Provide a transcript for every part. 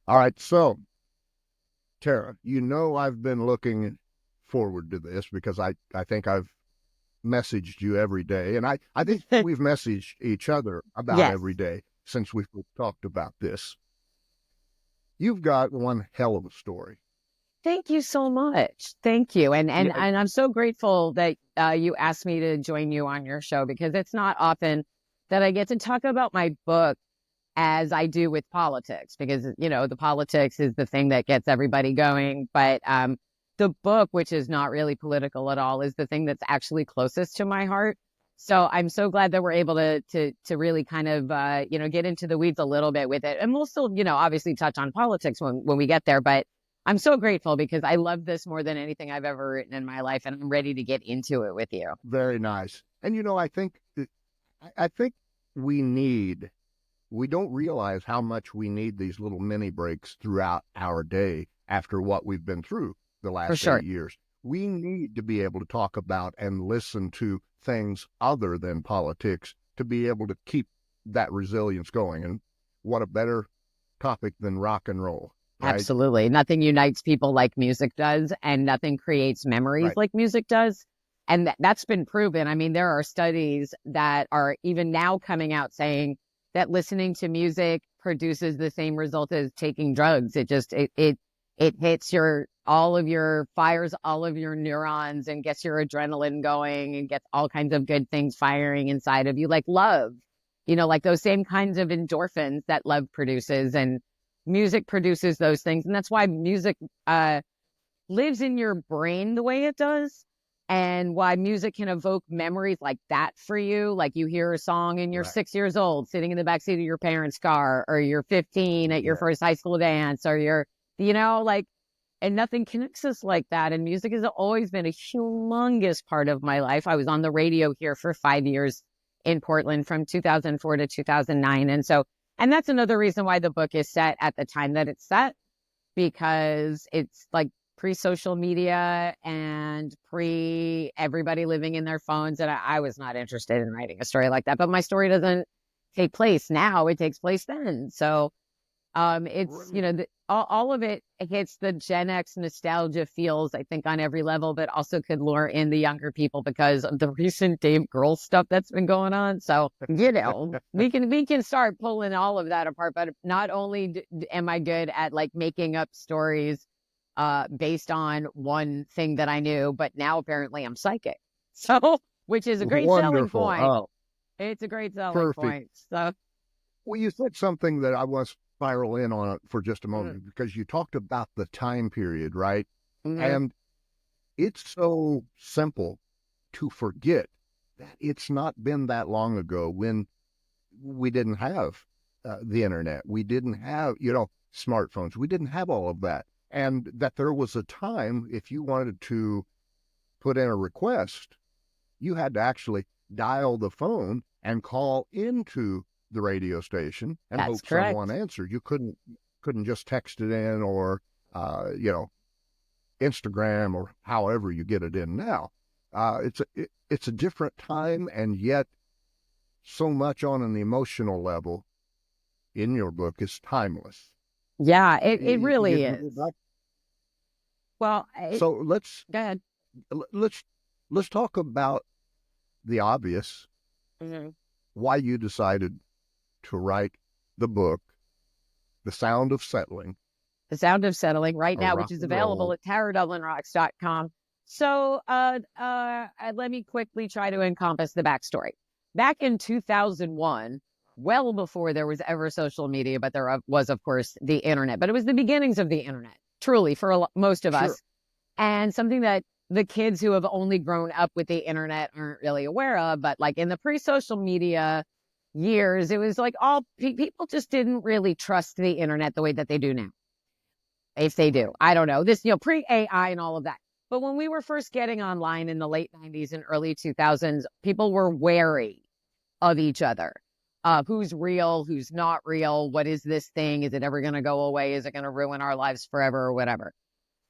All right. So, Tara, I've been looking forward to this because I think I've messaged you every day. And I think we've messaged each other about Yes. every day since we've talked about this. You've got one hell of a story. Thank you so much. Thank you. And Yeah, and and I'm so grateful that you asked me to join you on your show because it's not often that I get to talk about my book as I do with politics because the politics is the thing that gets everybody going, but the book, which is not really political at all, is the thing that's actually closest to my heart. So I'm so glad that we're able to really kind of get into the weeds a little bit with it, and we'll still obviously touch on politics when we get there. But I'm so grateful because I love this more than anything I've ever written in my life, and I'm ready to get into it with you. very nice. And I think we don't realize how much we need these little mini breaks throughout our day after what we've been through the For last sure. 8 years. We need to be able to talk about and listen to things other than politics to be able to keep that resilience going. And what a better topic than rock and roll, right? Absolutely. Nothing unites people like music does, and nothing creates memories Right. like music does. And that's been proven. I mean, there are studies that are even now coming out saying that listening to music produces the same result as taking drugs. It hits fires all of your neurons and gets your adrenaline going and gets all kinds of good things firing inside of you, like love, like those same kinds of endorphins that love produces. And music produces those things. And that's why music lives in your brain the way it does. And why music can evoke memories like that for you. Like you hear a song and you're Right. 6 years old sitting in the backseat of your parents' car, or you're 15 at your Yeah. first high school dance, or like, and nothing connects us like that. And music has always been a humongous part of my life. I was on the radio here for 5 years in Portland from 2004 to 2009. And that's another reason why the book is set at the time that it's set, because it's like pre-social media and pre everybody living in their phones. And I was not interested in writing a story like that, but my story doesn't take place now. It takes place then. So it's, Right. all of it hits the Gen X nostalgia feels, I think, on every level, but also could lure in the younger people because of the recent Dave Grohl stuff that's been going on. So, we can start pulling all of that apart, but not only am I good at like making up stories based on one thing that I knew, but now apparently I'm psychic. So, which is a great selling Wonderful. point. Oh, It's a great selling perfect. point. So, Well, you said something that I want to spiral in on it for just a mm, moment because you talked about the time period, right? mhm. And it's so simple to forget that it's not been that long ago when we didn't have the internet. We didn't have, smartphones. We didn't have all of that. And that there was a time if you wanted to put in a request, you had to actually dial the phone and call into the radio station and That's hope someone correct. answered. You couldn't just text it in or Instagram or however you get it in now. It's a different time, and yet so much on an emotional level in your book is timeless. Yeah, it Y- really y- is. y- Well, So go ahead. let's let's talk about the obvious. Mhm. Why you decided to write the book, The Sound of Settling, The Sound of Settling right a now, which rock is and available roll. at taradublinrocks.com. So let me quickly try to encompass the backstory. Back in 2001, well before there was ever social media, but there was, of course, the internet. But it was the beginnings of the internet, truly, for most of Sure. us. And something that the kids who have only grown up with the internet aren't really aware of. But like in the pre-social media years, it was like all people just didn't really trust the internet the way that they do now. If they do, Right. I don't know this, pre AI and all of that. But when we were first getting online in the late 90s and early 2000s, people were wary of each other. Who's real, who's not real? What is this thing? Is it ever going to go away? Is it going to ruin our lives forever or whatever?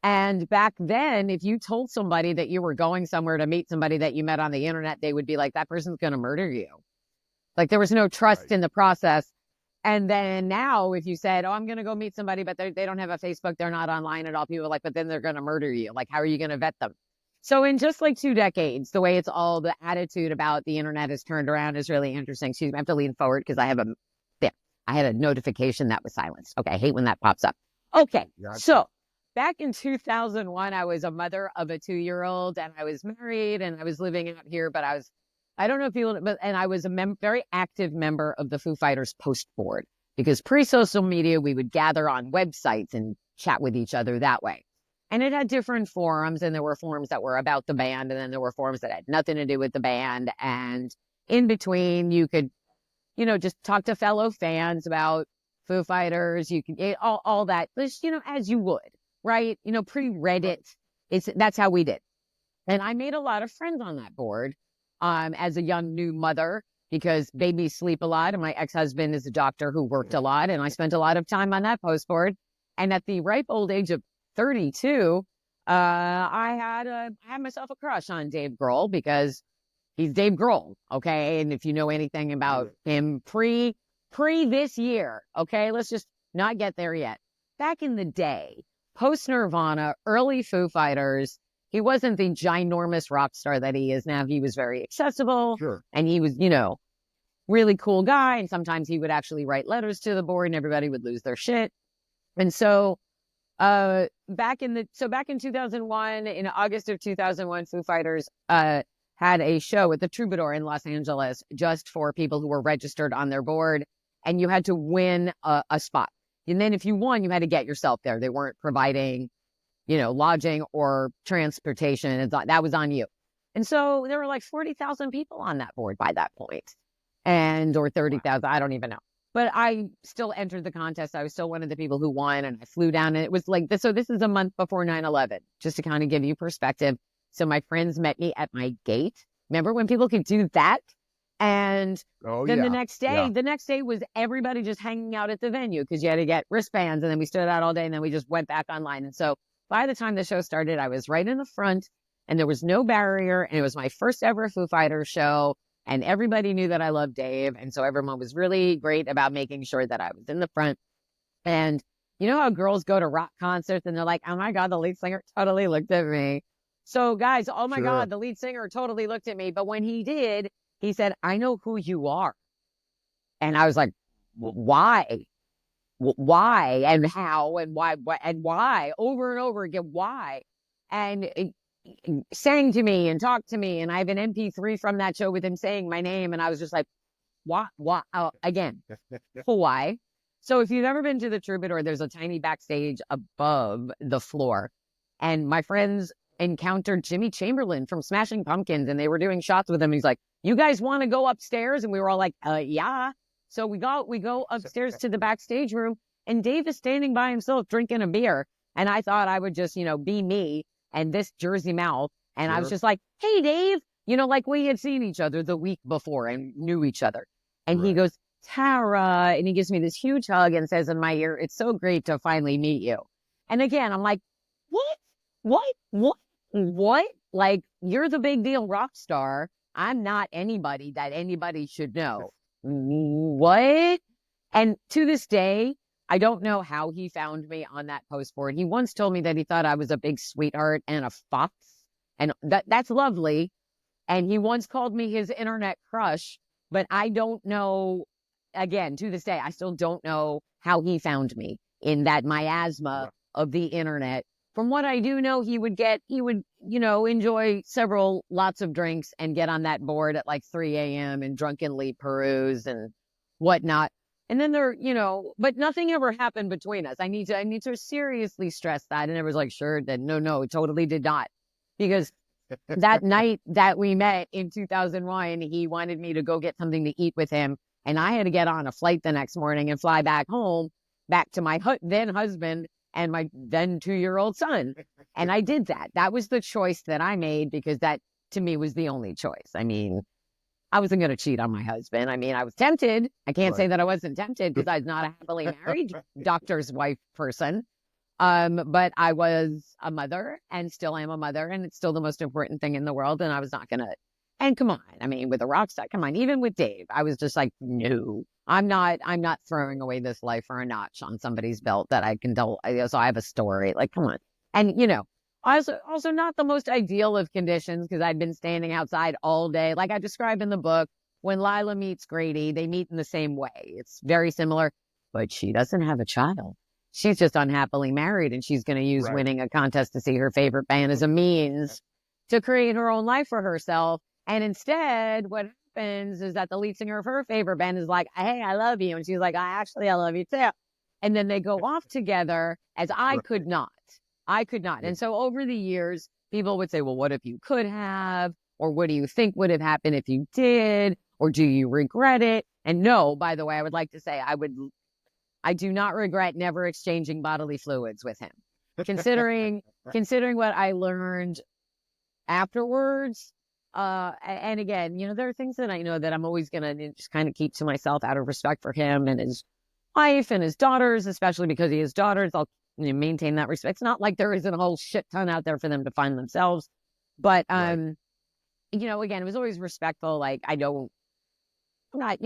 And back then, if you told somebody that you were going somewhere to meet somebody that you met on the internet, they would be like, that person's going to murder you. Like there was no trust Right. in the process. And then now, if you said, oh, I'm going to go meet somebody, but they don't have a Facebook, they're not online at all, people are like, but then they're going to murder you. Like, how are you going to vet them? So in just like 2 decades, the way it's all, the attitude about the internet is turned around is really interesting. Excuse me, I have to lean forward because I had a notification that was silenced. Okay, I hate when that pops up. Okay, Gotcha. so back in 2001, I was a mother of a 2-year-old, and I was married, and I was living out here, but I don't know if you, but, and I was a very active member of the Foo Fighters post board, because pre-social media, we would gather on websites and chat with each other that way. And it had different forums, and there were forums that were about the band, and then there were forums that had nothing to do with the band. And in between, you could, just talk to fellow fans about Foo Fighters. You could, all that, just, as you would, right? Pre-Reddit, that's how we did. And I made a lot of friends on that board. As a young new mother, because babies sleep a lot, and my ex-husband is a doctor who worked a lot, and I spent a lot of time on that post board. And at the ripe old age of 32, I had myself a crush on Dave Grohl, because he's Dave Grohl, okay? And if you know anything about him pre this year, okay, let's just not get there yet. Back in the day, post Nirvana, early Foo Fighters, he wasn't the ginormous rock star that he is now. He was very accessible. Sure. And he was, really cool guy. And sometimes he would actually write letters to the board, and everybody would lose their shit. And so, back in 2001, in August of 2001, Foo Fighters, had a show at the Troubadour in Los Angeles just for people who were registered on their board. And you had to win a spot. And then if you won, you had to get yourself there. They weren't providing lodging or transportation. That was on you. And so there were like 40,000 people on that board by that point, or 30,000. I don't even know. But I still entered the contest. I was still one of the people who won, and I flew down, and it was like this. So this is a month before 9/11, just to kind of give you perspective. So my friends met me at my gate. Remember when people could do that? And then the next day was everybody just hanging out at the venue, because you had to get wristbands, and then we stood out all day, and then we just went back online. And so by the time the show started, I was right in the front, and there was no barrier, and it was my first ever Foo Fighters show, and everybody knew that I loved Dave, and so everyone was really great about making sure that I was in the front. And you know how girls go to rock concerts, and they're like, oh my God, the lead singer totally looked at me. So guys, oh my God, the lead singer totally looked at me. But when he did, he said, I know who you are. And I was like, why? Why and how and why over and over again, why? And sang to me and talked to me. And I have an MP3 from that show with him saying my name. And I was just like, what? Again, why? So if you've ever been to the Troubadour, there's a tiny backstage above the floor. And my friends encountered Jimmy Chamberlain from Smashing Pumpkins, and they were doing shots with him. He's like, you guys want to go upstairs? And we were all like, yeah. So we go upstairs to the backstage room, and Dave is standing by himself drinking a beer. And I thought I would just, be me and this Jersey mouth. And I was just like, hey, Dave, like we had seen each other the week before and knew each other. And he goes, Tara, and he gives me this huge hug and says in my ear, it's so great to finally meet you. And again, I'm like, what? Like, you're the big deal rock star. I'm not anybody that anybody should know. What? And to this day, I don't know how he found me on that post board. He once told me that he thought I was a big sweetheart and a fox, and that's lovely. And he once called me his internet crush, but I don't know, again, to this day, I still don't know how he found me in that miasma of the internet. From what I do know, he would, enjoy lots of drinks and get on that board at like 3 a.m. and drunkenly peruse and whatnot. And then but nothing ever happened between us. I need to seriously stress that. And it was like, sure, then no, it totally did not. Because that night that we met in 2001, he wanted me to go get something to eat with him. And I had to get on a flight the next morning and fly back home, back to my then husband and my then 2-year-old son. And I did that. That was the choice that I made, because that to me was the only choice. I mean, I wasn't going to cheat on my husband. I mean, I was tempted. I can't say that I wasn't tempted, because I was not a happily married doctor's wife person. But I was a mother and still am a mother, and it's still the most important thing in the world. And I was not going to And come on, I mean, with a rock star, come on, even with Dave, I was just like, no, I'm not throwing away this life for a notch on somebody's belt that I can tell. So I have a story. Like, come on. And, also not the most ideal of conditions because I'd been standing outside all day. Like I described in the book, when Lila meets Grady, they meet in the same way. It's very similar, but she doesn't have a child. She's just unhappily married, and she's going to use winning a contest to see her favorite band as a means to create her own life for herself. And instead, what happens is that the lead singer of her favorite band is like, hey, I love you. And she's like, I love you too. And then they go off together as I could not. I could not. And so over the years, people would say, well, what if you could have? Or what do you think would have happened if you did? Or do you regret it? And no, by the way, I would like to say I do not regret never exchanging bodily fluids with him. Considering what I learned afterwards. And again, there are things that I know that I'm always going to just kind of keep to myself out of respect for him and his wife and his daughters, especially because he has daughters. I'll maintain that respect. It's not like there isn't a whole shit ton out there for them to find themselves. But, again, it was always respectful. Like, throughout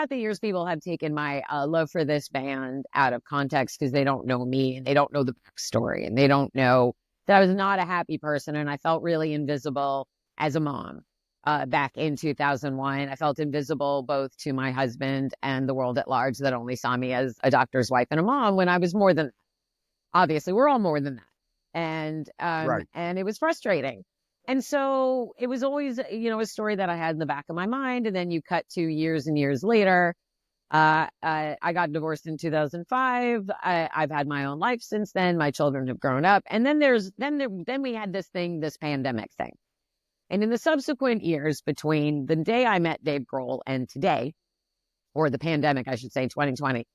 the years, people have taken my love for this band out of context because they don't know me and they don't know the backstory and they don't know that I was not a happy person and I felt really invisible as a mom back in 2001. I felt invisible both to my husband and the world at large that only saw me as a doctor's wife and a mom when I was more than that. Obviously, we're all more than that. And it was frustrating. And so it was always, a story that I had in the back of my mind. And then you cut to years and years later. I got divorced in 2005. I've had my own life since then. My children have grown up. And then then we had this pandemic thing. And in the subsequent years between the day I met Dave Grohl and today, or the pandemic, I should say, 2020,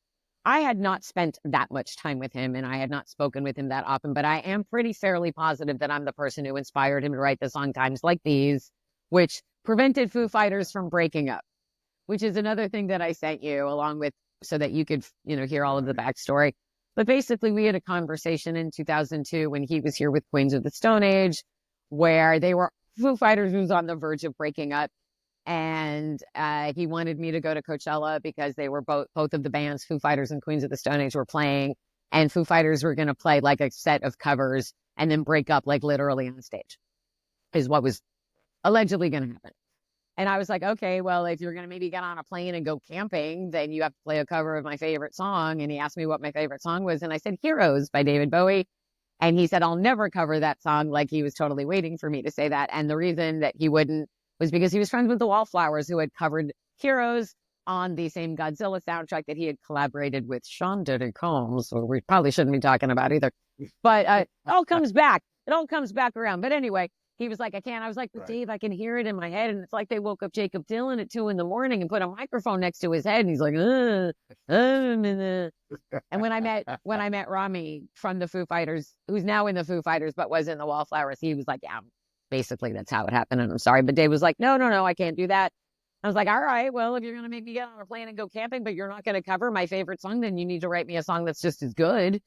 I had not spent that much time with him and I had not spoken with him that often, but I am fairly positive that I'm the person who inspired him to write the song Times Like These, which prevented Foo Fighters from breaking up, which is another thing that I sent you along with so that you could, hear all of the backstory. But basically we had a conversation in 2002 when he was here with Queens of the Stone Age, where Foo Fighters was on the verge of breaking up. And he wanted me to go to Coachella because they were both of the bands, Foo Fighters and Queens of the Stone Age, were playing. And Foo Fighters were going to play like a set of covers and then break up like literally on stage is what was allegedly going to happen. And I was like, okay, well, if you're going to maybe get on a plane and go camping, then you have to play a cover of my favorite song. And he asked me what my favorite song was. And I said, Heroes by David Bowie. And he said, I'll never cover that song. Like he was totally waiting for me to say that. And the reason that he wouldn't was because he was friends with the Wallflowers, who had covered Heroes on the same Godzilla soundtrack that he had collaborated with Sean Diddy Combs, or we probably shouldn't be talking about either. But it all comes back. It all comes back around. But anyway, he was like, I can't. I was like, but Dave, I can hear it in my head. And it's like they woke up Jacob Dylan at 2 a.m. and put a microphone next to his head. And he's like, And when I met Rami from the Foo Fighters, who's now in the Foo Fighters, but was in the Wallflowers, he was like, yeah, basically that's how it happened. And I'm sorry. But Dave was like, no, I can't do that. I was like, all right, well, if you're going to make me get on a plane and go camping, but you're not going to cover my favorite song, then you need to write me a song that's just as good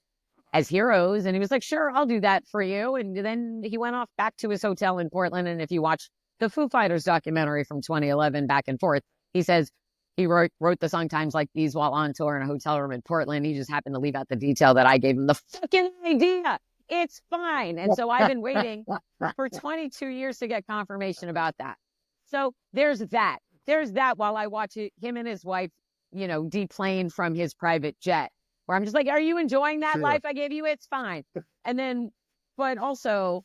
as Heroes. And he was like, sure, I'll do that for you. And then he went off back to his hotel in Portland. And if you watch the Foo Fighters documentary from 2011, Back and Forth, he says he wrote the song Times Like These while on tour in a hotel room in Portland. He just happened to leave out the detail that I gave him the fucking idea. It's fine. And so I've been waiting for 22 years to get confirmation about that. So there's that. There's that while I watch him and his wife, deplane from his private jet, where I'm just like, are you enjoying that life I gave you? It's fine. And then, but also,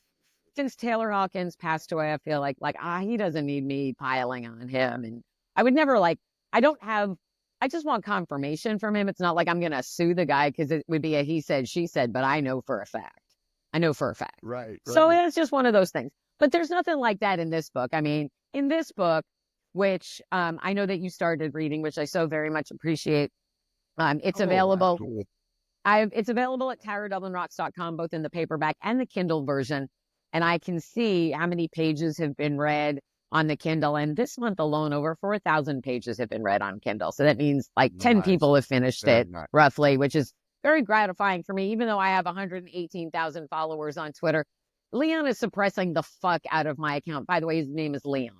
since Taylor Hawkins passed away, I feel like he doesn't need me piling on him. And I would never I just want confirmation from him. It's not like I'm going to sue the guy because it would be a he said, she said, but I know for a fact. Right. So it's just one of those things. But there's nothing like that in this book. I mean, in this book, which I know that you started reading, which I so very much appreciate. It's available. Cool. It's available at TaraDublinRocks.com, both in the paperback and the Kindle version. And I can see how many pages have been read on the Kindle. And this month alone, over 4,000 pages have been read on Kindle. So that means 10 people have finished it roughly, which is very gratifying for me, even though I have 118,000 followers on Twitter. Leon is suppressing the fuck out of my account. By the way, his name is Leon.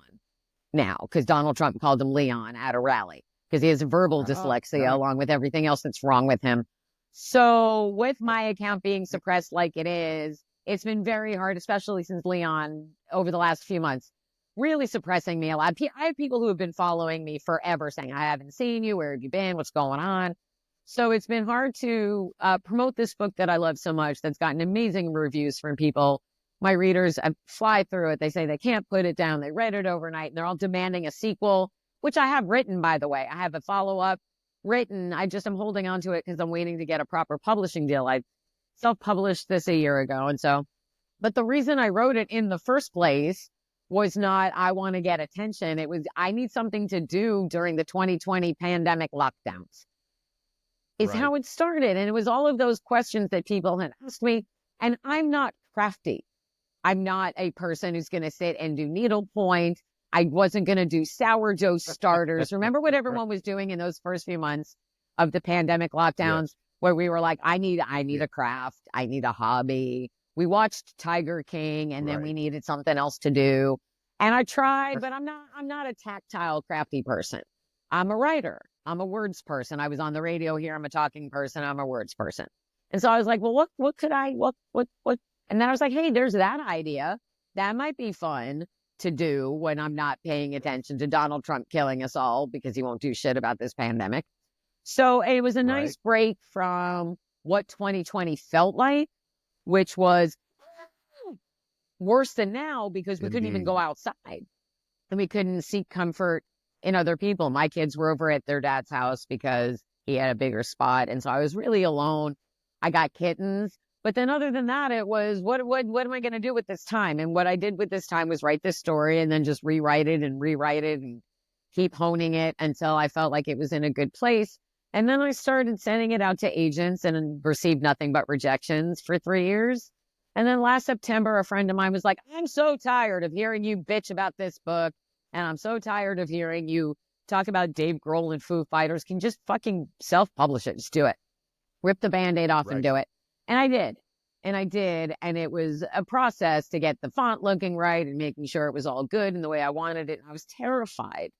now because Donald Trump called him Leon at a rally because he has verbal dyslexia right. along with everything else that's wrong with him. So with my account being suppressed like it is, it's been very hard, especially since Leon over the last few months, really suppressing me a lot. I have people who have been following me forever saying, I haven't seen you. Where have you been? What's going on? So it's been hard to promote this book that I love so much that's gotten amazing reviews from people. My readers fly through it. They say they can't put it down. They read it overnight and they're all demanding a sequel, which I have written, by the way. I have a follow-up written. I'm holding on to it because I'm waiting to get a proper publishing deal. I self-published this a year ago. And so, but the reason I wrote it in the first place was not, I want to get attention. It was, I need something to do during the 2020 pandemic lockdowns. Is Right. how it started. And it was all of those questions that people had asked me. And I'm not crafty. I'm not a person who's going to sit and do needlepoint. I wasn't going to do sourdough starters. Remember what everyone was doing in those first few months of the pandemic lockdowns, Yes. where we were like, I need a craft. I need a hobby. We watched Tiger King and then we Right. needed something else to do. And I tried, but I'm not a tactile, crafty person. I'm a writer. I'm a words person. I was on the radio here. I'm a talking person. I'm a words person. And so I was like, well, what could I, what? And then I was like, hey, there's that idea. That might be fun to do when I'm not paying attention to Donald Trump killing us all because he won't do shit about this pandemic. So it was a nice break from what 2020 felt like, which was worse than now because we couldn't even go outside and we couldn't seek comfort in other people. My kids were over at their dad's house because he had a bigger spot. And so I was really alone. I got kittens. But then other than that, it was, what am I going to do with this time? And what I did with this time was write this story and then just rewrite it and keep honing it until I felt like it was in a good place. And then I started sending it out to agents and received nothing but rejections for 3 years. And then last September, a friend of mine was like, I'm so tired of hearing you bitch about this book. And I'm so tired of hearing you talk about Dave Grohl and Foo Fighters. Can you just fucking self-publish it? Just do it. Rip the Band-Aid off and do it. And I did. And it was a process to get the font looking right and making sure it was all good and the way I wanted it. And I was terrified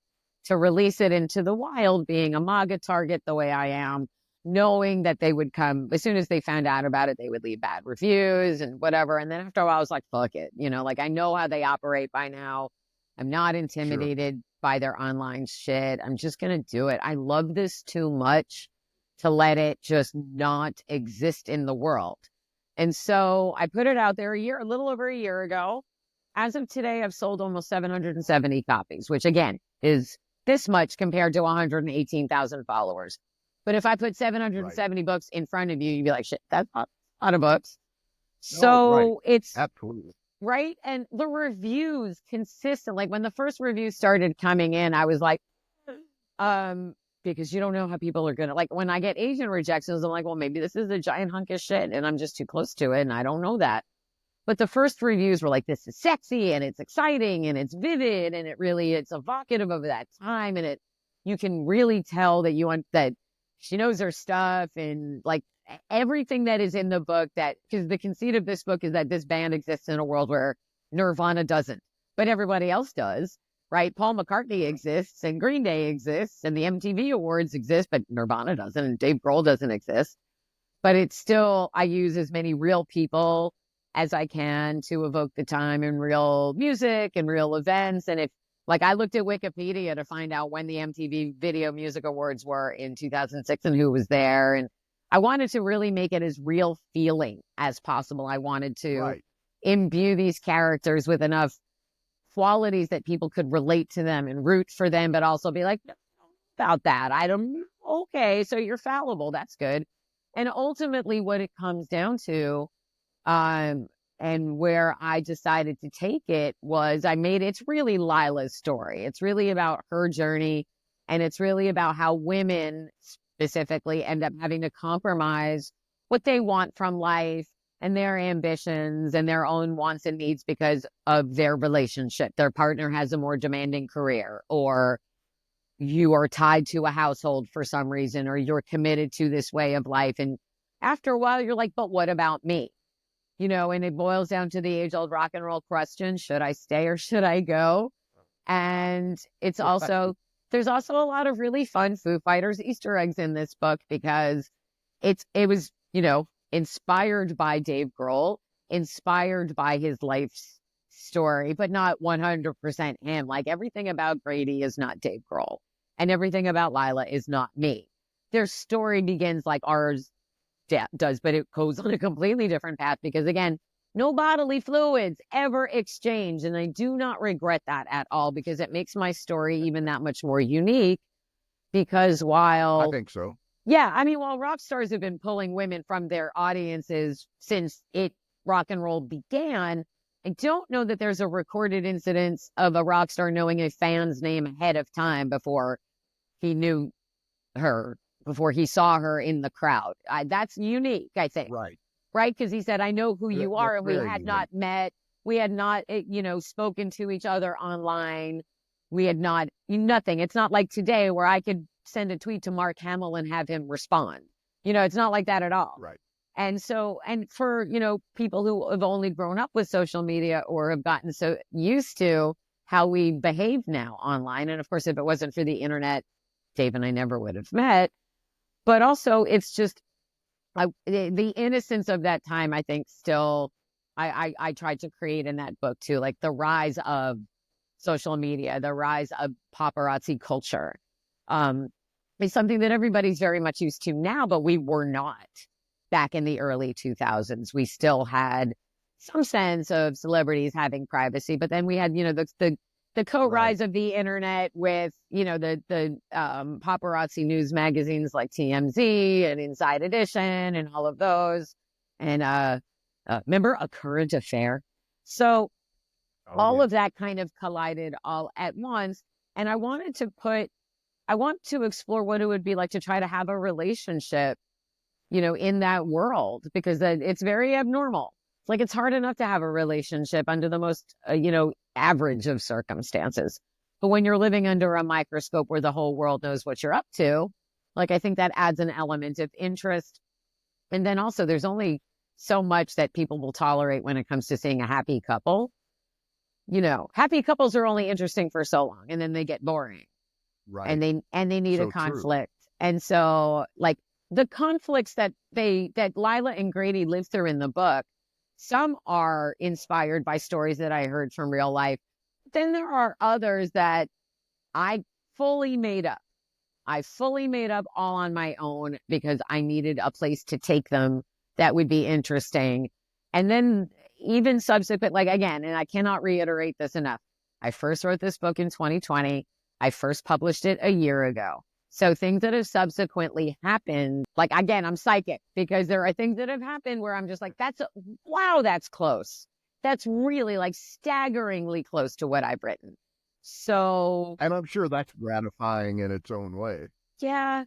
to release it into the wild, being a MAGA target the way I am, knowing that they would come, as soon as they found out about it, they would leave bad reviews and whatever. And then after a while, I was like, fuck it. Like I know how they operate by now. I'm not intimidated by their online shit. I'm just going to do it. I love this too much to let it just not exist in the world. And so I put it out there a little over a year ago. As of today, I've sold almost 770 copies, which again is this much compared to 118,000 followers. But if I put 770 books in front of you, you'd be like, shit, that's not a lot of books. So it's absolutely right. And the reviews consistent, like when the first reviews started coming in, I was like, because you don't know how people are going to, like when I get agent rejections, I'm like, well, maybe this is a giant hunk of shit and I'm just too close to it. And I don't know that. But the first reviews were like, this is sexy and it's exciting and it's vivid and it's evocative of that time. And you can really tell that she knows her stuff and like everything that is in the book because the conceit of this book is that this band exists in a world where Nirvana doesn't, but everybody else does. Right? Paul McCartney exists and Green Day exists and the MTV Awards exist, but Nirvana doesn't and Dave Grohl doesn't exist. But it's still, I use as many real people as I can to evoke the time and real music and real events. And I looked at Wikipedia to find out when the MTV Video Music Awards were in 2006 and who was there. And I wanted to really make it as real feeling as possible. I wanted to imbue these characters with enough qualities that people could relate to them and root for them, but also be like, no, about that. Okay, so you're fallible. That's good. And ultimately what it comes down to, and where I decided to take it was it's really Lila's story. It's really about her journey. And it's really about how women specifically end up having to compromise what they want from life and their ambitions and their own wants and needs because of their relationship. Their partner has a more demanding career, or you are tied to a household for some reason, or you're committed to this way of life. And after a while, you're like, but what about me? And it boils down to the age-old rock and roll question, should I stay or should I go? And it's also, there's also a lot of really fun Foo Fighters Easter eggs in this book because it was, inspired by Dave Grohl, inspired by his life story, but not 100% him. Like everything about Grady is not Dave Grohl, and everything about Lila is not me. Their story begins like ours does, but it goes on a completely different path because, again, no bodily fluids ever exchanged. And I do not regret that at all because it makes my story even that much more unique. Because I think so. Yeah, I mean, while rock stars have been pulling women from their audiences since rock and roll began, I don't know that there's a recorded incidence of a rock star knowing a fan's name ahead of time before he knew her, before he saw her in the crowd. That's unique, I think. Right. Right? Because he said, I know who you are. And we had unique. not met. We had not, spoken to each other online. We had not, nothing. It's not like today where I could send a tweet to Mark Hamill and have him respond. It's not like that at all. Right. And so, and for, people who have only grown up with social media or have gotten so used to how we behave now online. And of course, if it wasn't for the internet, Dave and I never would have met. But also, it's just, the innocence of that time, I think, still, I tried to create in that book too, like the rise of social media, the rise of paparazzi culture, is something that everybody's very much used to now, but we were not back in the early 2000s. We still had some sense of celebrities having privacy, but then we had, the co-rise of the internet with, the paparazzi news magazines like TMZ and Inside Edition and all of those. And remember A Current Affair? So all of that kind of collided all at once. And I want to explore what it would be like to try to have a relationship, in that world, because it's very abnormal. Like, it's hard enough to have a relationship under the most, average of circumstances. But when you're living under a microscope where the whole world knows what you're up to, like, I think that adds an element of interest. And then also there's only so much that people will tolerate when it comes to seeing a happy couple. Happy couples are only interesting for so long and then they get boring. Right. And they need So a conflict. True. And so, like, the conflicts that Lila and Grady live through in the book, some are inspired by stories that I heard from real life. Then there are others that I fully made up. I fully made up all on my own because I needed a place to take them that would be interesting. And then even subsequent, like, again, and I cannot reiterate this enough, I first wrote this book in 2020. I first published it a year ago. So things that have subsequently happened, like, again, I'm psychic because there are things that have happened where I'm just like, wow, that's close. That's really, like, staggeringly close to what I've written. So. And I'm sure that's gratifying in its own way. Yeah.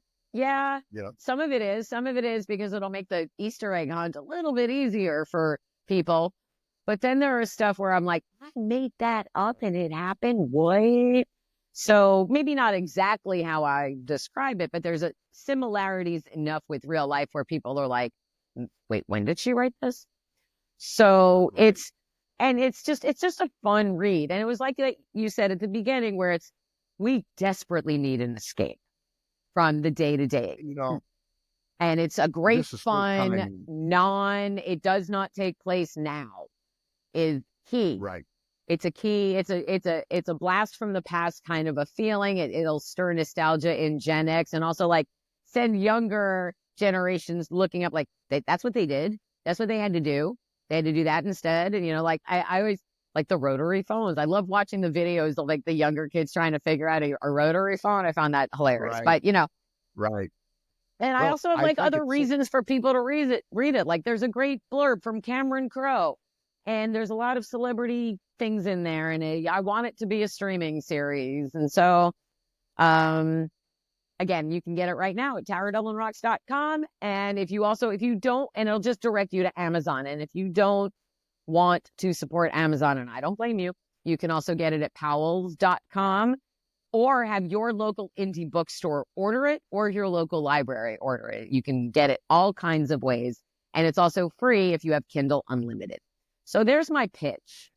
Some of it is because it'll make the Easter egg hunt a little bit easier for people. But then there is stuff where I'm like, I made that up and it happened. What? So maybe not exactly how I describe it, but there's similarities enough with real life where people are like, wait, when did she write this? So it's just a fun read. And it was like you said at the beginning where we desperately need an escape from the day to day. And it's a great fun, it does not take place now is key. Right. It's a key. It's a blast from the past kind of a feeling. It'll stir nostalgia in Gen X and also, like, send younger generations looking up, like, that's what they did. That's what they had to do. They had to do that instead. And, like, I always like the rotary phones. I love watching the videos of, like, the younger kids trying to figure out a rotary phone. I found that hilarious. Right. But, Right. And I also have, like, other reasons for people to read it. Like, there's a great blurb from Cameron Crowe. And there's a lot of celebrity things in there, and I want it to be a streaming series. And so, again, you can get it right now at taradublinrocks.com. And if you don't, and it'll just direct you to Amazon. And if you don't want to support Amazon, and I don't blame you, you can also get it at powells.com or have your local indie bookstore order it or your local library order it. You can get it all kinds of ways. And it's also free if you have Kindle Unlimited. So there's my pitch.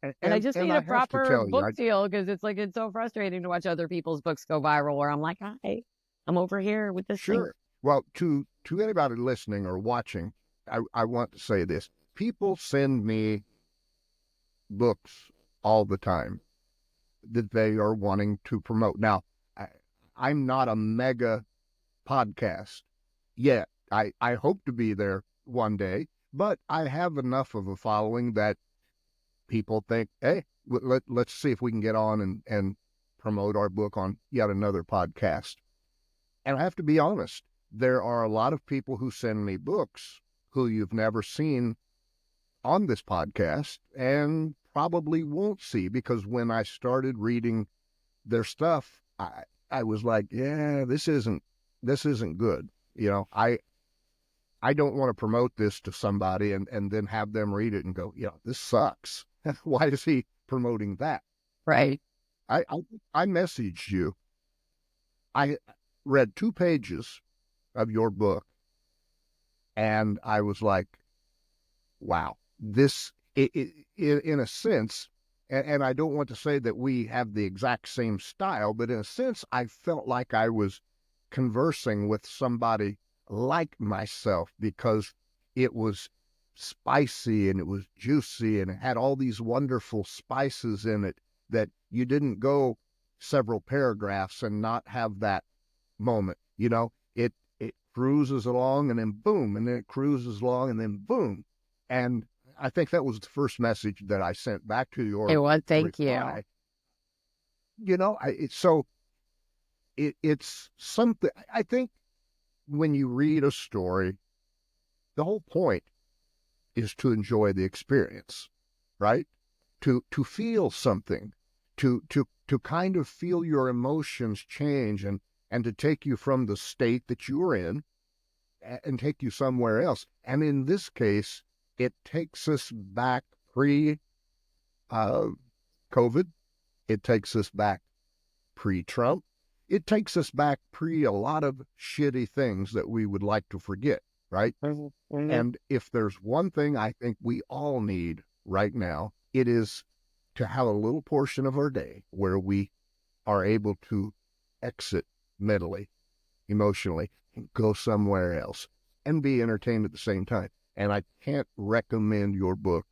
And I just need I a have to proper tell you, book deal because it's so frustrating to watch other people's books go viral where I'm like, hi, I'm over here with this thing. sure. Well, to anybody listening or watching, I want to say this: people send me books all the time that they are wanting to promote. Now, I'm not a mega podcast yet. I hope to be there one day, but I have enough of a following that people think, hey, let's see if we can get on and promote our book on yet another podcast. And I have to be honest, there are a lot of people who send me books who you've never seen on this podcast and probably won't see, because when I started reading their stuff, I was like, yeah, this isn't good. I don't want to promote this to somebody and then have them read it and go, yeah, this sucks. Why is he promoting that? Right. I messaged you. I read 2 pages of your book, and I was like, wow, this, in a sense, and I don't want to say that we have the exact same style, but in a sense, I felt like I was conversing with somebody like myself, because it was spicy and it was juicy and it had all these wonderful spices in it that you didn't go several paragraphs and not have that moment. It cruises along and then boom, and then it cruises along and then boom. And I think that was the first message that I sent back to your It was, thank reply. you. It's something, I think when you read a story, the whole point is to enjoy the experience, right? To feel something, to kind of feel your emotions change and to take you from the state that you're in and take you somewhere else. And in this case, it takes us back pre-COVID. It takes us back pre-Trump. It takes us back pre a lot of shitty things that we would like to forget, right? Mm-hmm. And if there's one thing I think we all need right now, it is to have a little portion of our day where we are able to exit mentally, emotionally, and go somewhere else and be entertained at the same time. And I can't recommend your book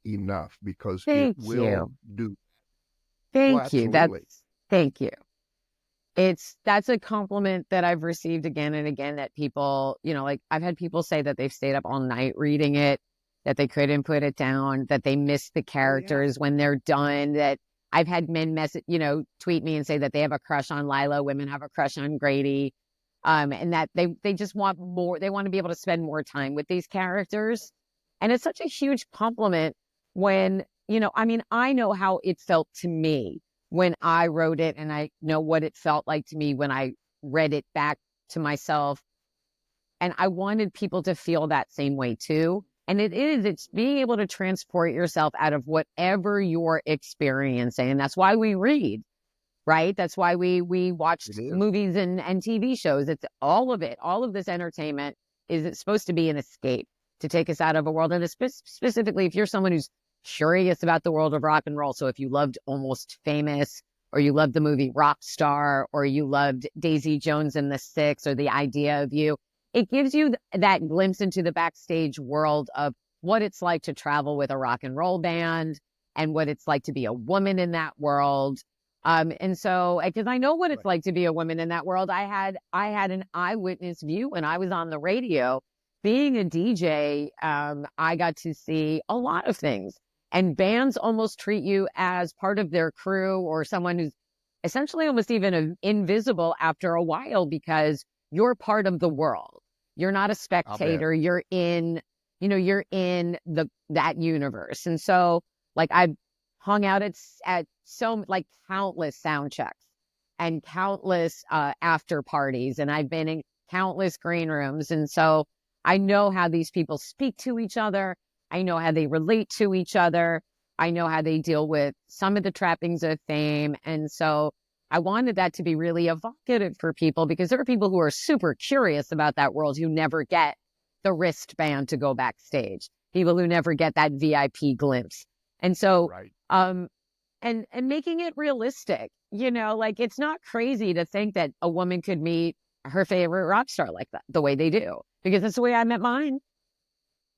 enough, because Thank it will you. do. Well, Thank you. absolutely. Thank you. That's a compliment that I've received again and again, that people, like I've had people say that they've stayed up all night reading it, that they couldn't put it down, that they miss the characters when they're done, that I've had men tweet me and say that they have a crush on Lila, women have a crush on Grady, and that they just want more, they want to be able to spend more time with these characters. And it's such a huge compliment when, I know how it felt to me when I wrote it, and I know what it felt like to me when I read it back to myself. And I wanted people to feel that same way too. And it's being able to transport yourself out of whatever you're experiencing. And that's why we read, right? That's why we watch movies and TV shows. It's all of it. All of this entertainment is supposed to be an escape to take us out of a world. And specifically, if you're someone who's curious about the world of rock and roll. So if you loved Almost Famous, or you loved the movie Rock Star, or you loved Daisy Jones and the Six, or The Idea of You, it gives you that glimpse into the backstage world of what it's like to travel with a rock and roll band and what it's like to be a woman in that world. And so, because I know what it's like to be a woman in that world, I had an eyewitness view when I was on the radio. Being a DJ, I got to see a lot of things. And bands almost treat you as part of their crew, or someone who's essentially almost even invisible after a while, because you're part of the world. You're not a spectator. You're in that universe. And so, like, I've hung out at so like countless sound checks and countless after parties, and I've been in countless green rooms. And so I know how these people speak to each other. I know how they relate to each other. I know how they deal with some of the trappings of fame. And so I wanted that to be really evocative for people, because there are people who are super curious about that world who never get the wristband to go backstage, people who never get that VIP glimpse. And so Um, and making it realistic, like it's not crazy to think that a woman could meet her favorite rock star like that, the way they do, because that's the way I met mine.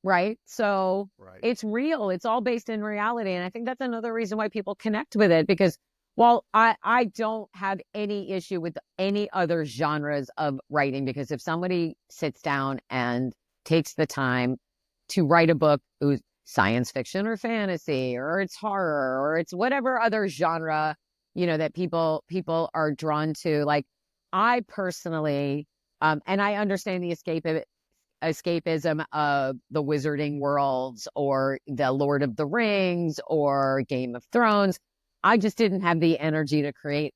Right. So Right. it's real. It's all based in reality. And I think that's another reason why people connect with it, because while I don't have any issue with any other genres of writing, because if somebody sits down and takes the time to write a book who's science fiction or fantasy, or it's horror, or it's whatever other genre, that people are drawn to, like I personally, and I understand the escapism of the wizarding worlds or the Lord of the Rings or Game of Thrones. I just didn't have the energy to create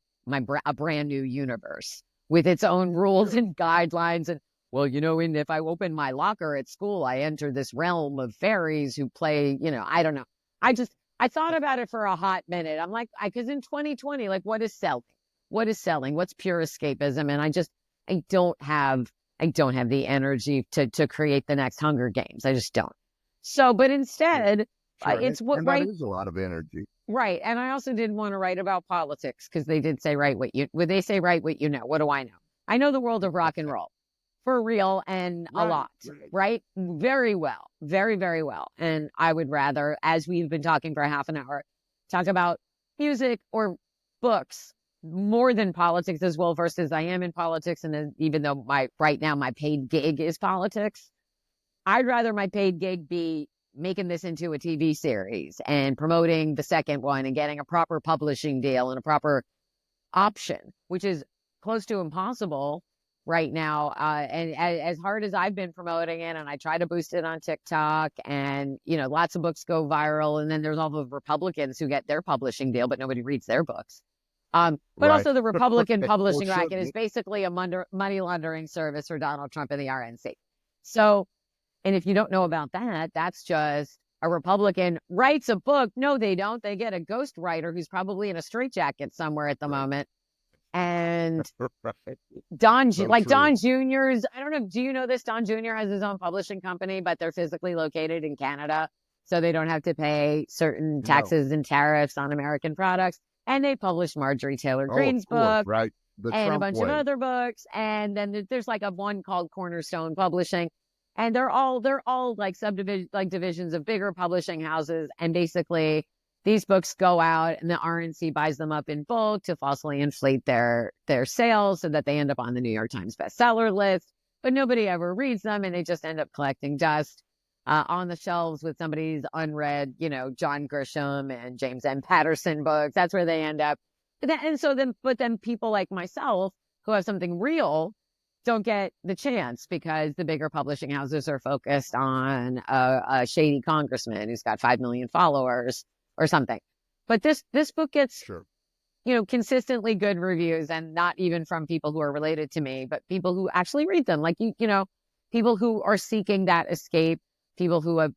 a brand new universe with its own rules and guidelines. And well, and if I open my locker at school, I enter this realm of fairies who play, I don't know. I thought about it for a hot minute. I'm like, because in 2020, like, what is selling? What is selling? What's pure escapism? And I don't have the energy to create the next Hunger Games. I just don't. So, but instead, Sure. it's what and right. That is a lot of energy. Right. And I also didn't want to write about politics, because they did say they say write what you know. What do I know? I know the world of rock and roll for real, and a lot, right? Very well, very, very well. And I would rather, as we've been talking for a half an hour, talk about music or books more than politics as well, versus I am in politics. And even though right now my paid gig is politics, I'd rather my paid gig be making this into a TV series and promoting the second one and getting a proper publishing deal and a proper option, which is close to impossible right now. And as hard as I've been promoting it, and I try to boost it on TikTok, and, lots of books go viral. And then there's all the Republicans who get their publishing deal, but nobody reads their books. But Right. also the Republican publishing Well, racket is basically a money laundering service for Donald Trump and the RNC. So, and if you don't know about that, that's just a Republican writes a book. No, they don't. They get a ghost writer who's probably in a straitjacket somewhere at the moment. And Don Jr.'s, I don't know, do you know this? Don Jr. has his own publishing company, but they're physically located in Canada, so they don't have to pay certain taxes and tariffs on American products. And they published Marjorie Taylor Greene's book, right? And Trump a bunch of other books. And then there's like one called Cornerstone Publishing. And they're all like divisions of bigger publishing houses. And basically these books go out and the RNC buys them up in bulk to falsely inflate their sales so that they end up on the New York Times bestseller list. But nobody ever reads them, and they just end up collecting dust on the shelves with somebody's unread, John Grisham and James M. Patterson books. That's where they end up. But then people like myself who have something real don't get the chance, because the bigger publishing houses are focused on a shady congressman who's got 5 million followers or something. But this book gets, consistently good reviews, and not even from people who are related to me, but people who actually read them. Like, people who are seeking that escape, people who have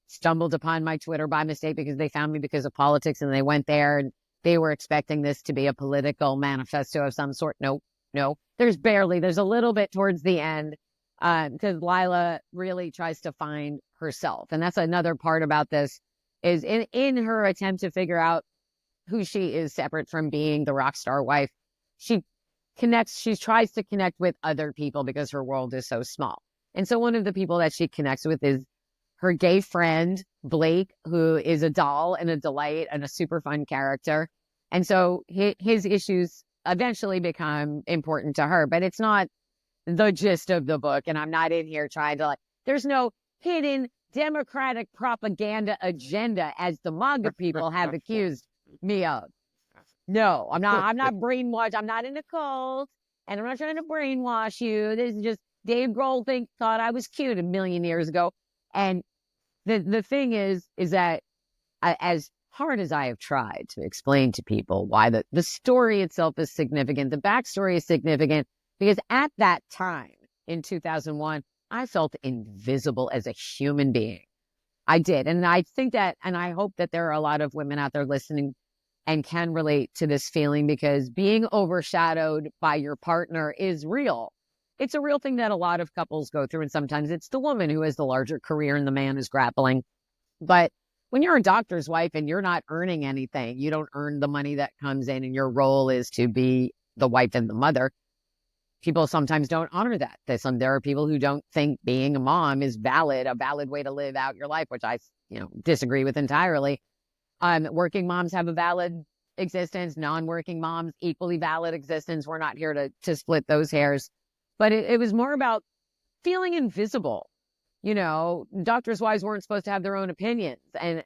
stumbled upon my Twitter by mistake because they found me because of politics, and they went there and they were expecting this to be a political manifesto of some sort. No, there's a little bit towards the end, because Lila really tries to find herself. And that's another part about this, is in her attempt to figure out who she is separate from being the rock star wife, she tries to connect with other people because her world is so small. And so one of the people that she connects with is her gay friend, Blake, who is a doll and a delight and a super fun character. And so his issues eventually become important to her, but it's not the gist of the book. And I'm not in here trying to there's no hidden Democratic propaganda agenda, as the MAGA people have accused me of. No, I'm not brainwashed. I'm not in a cult, and I'm not trying to brainwash you. This is just Dave Grohl thought I was cute a million years ago. And the thing is that as hard as I have tried to explain to people why the story itself is significant, the backstory is significant, because at that time in 2001, I felt invisible as a human being. I did. And I think that, and I hope that there are a lot of women out there listening and can relate to this feeling, because being overshadowed by your partner is real. It's a real thing that a lot of couples go through. And sometimes it's the woman who has the larger career and the man is grappling. But when you're a doctor's wife and you're not earning anything, you don't earn the money that comes in, and your role is to be the wife and the mother. People sometimes don't honor that. There are people who don't think being a mom is a valid way to live out your life, which I, disagree with entirely. Working moms have a valid existence. Non-working moms, equally valid existence. We're not here to split those hairs. But it was more about feeling invisible. Doctors' wives weren't supposed to have their own opinions. And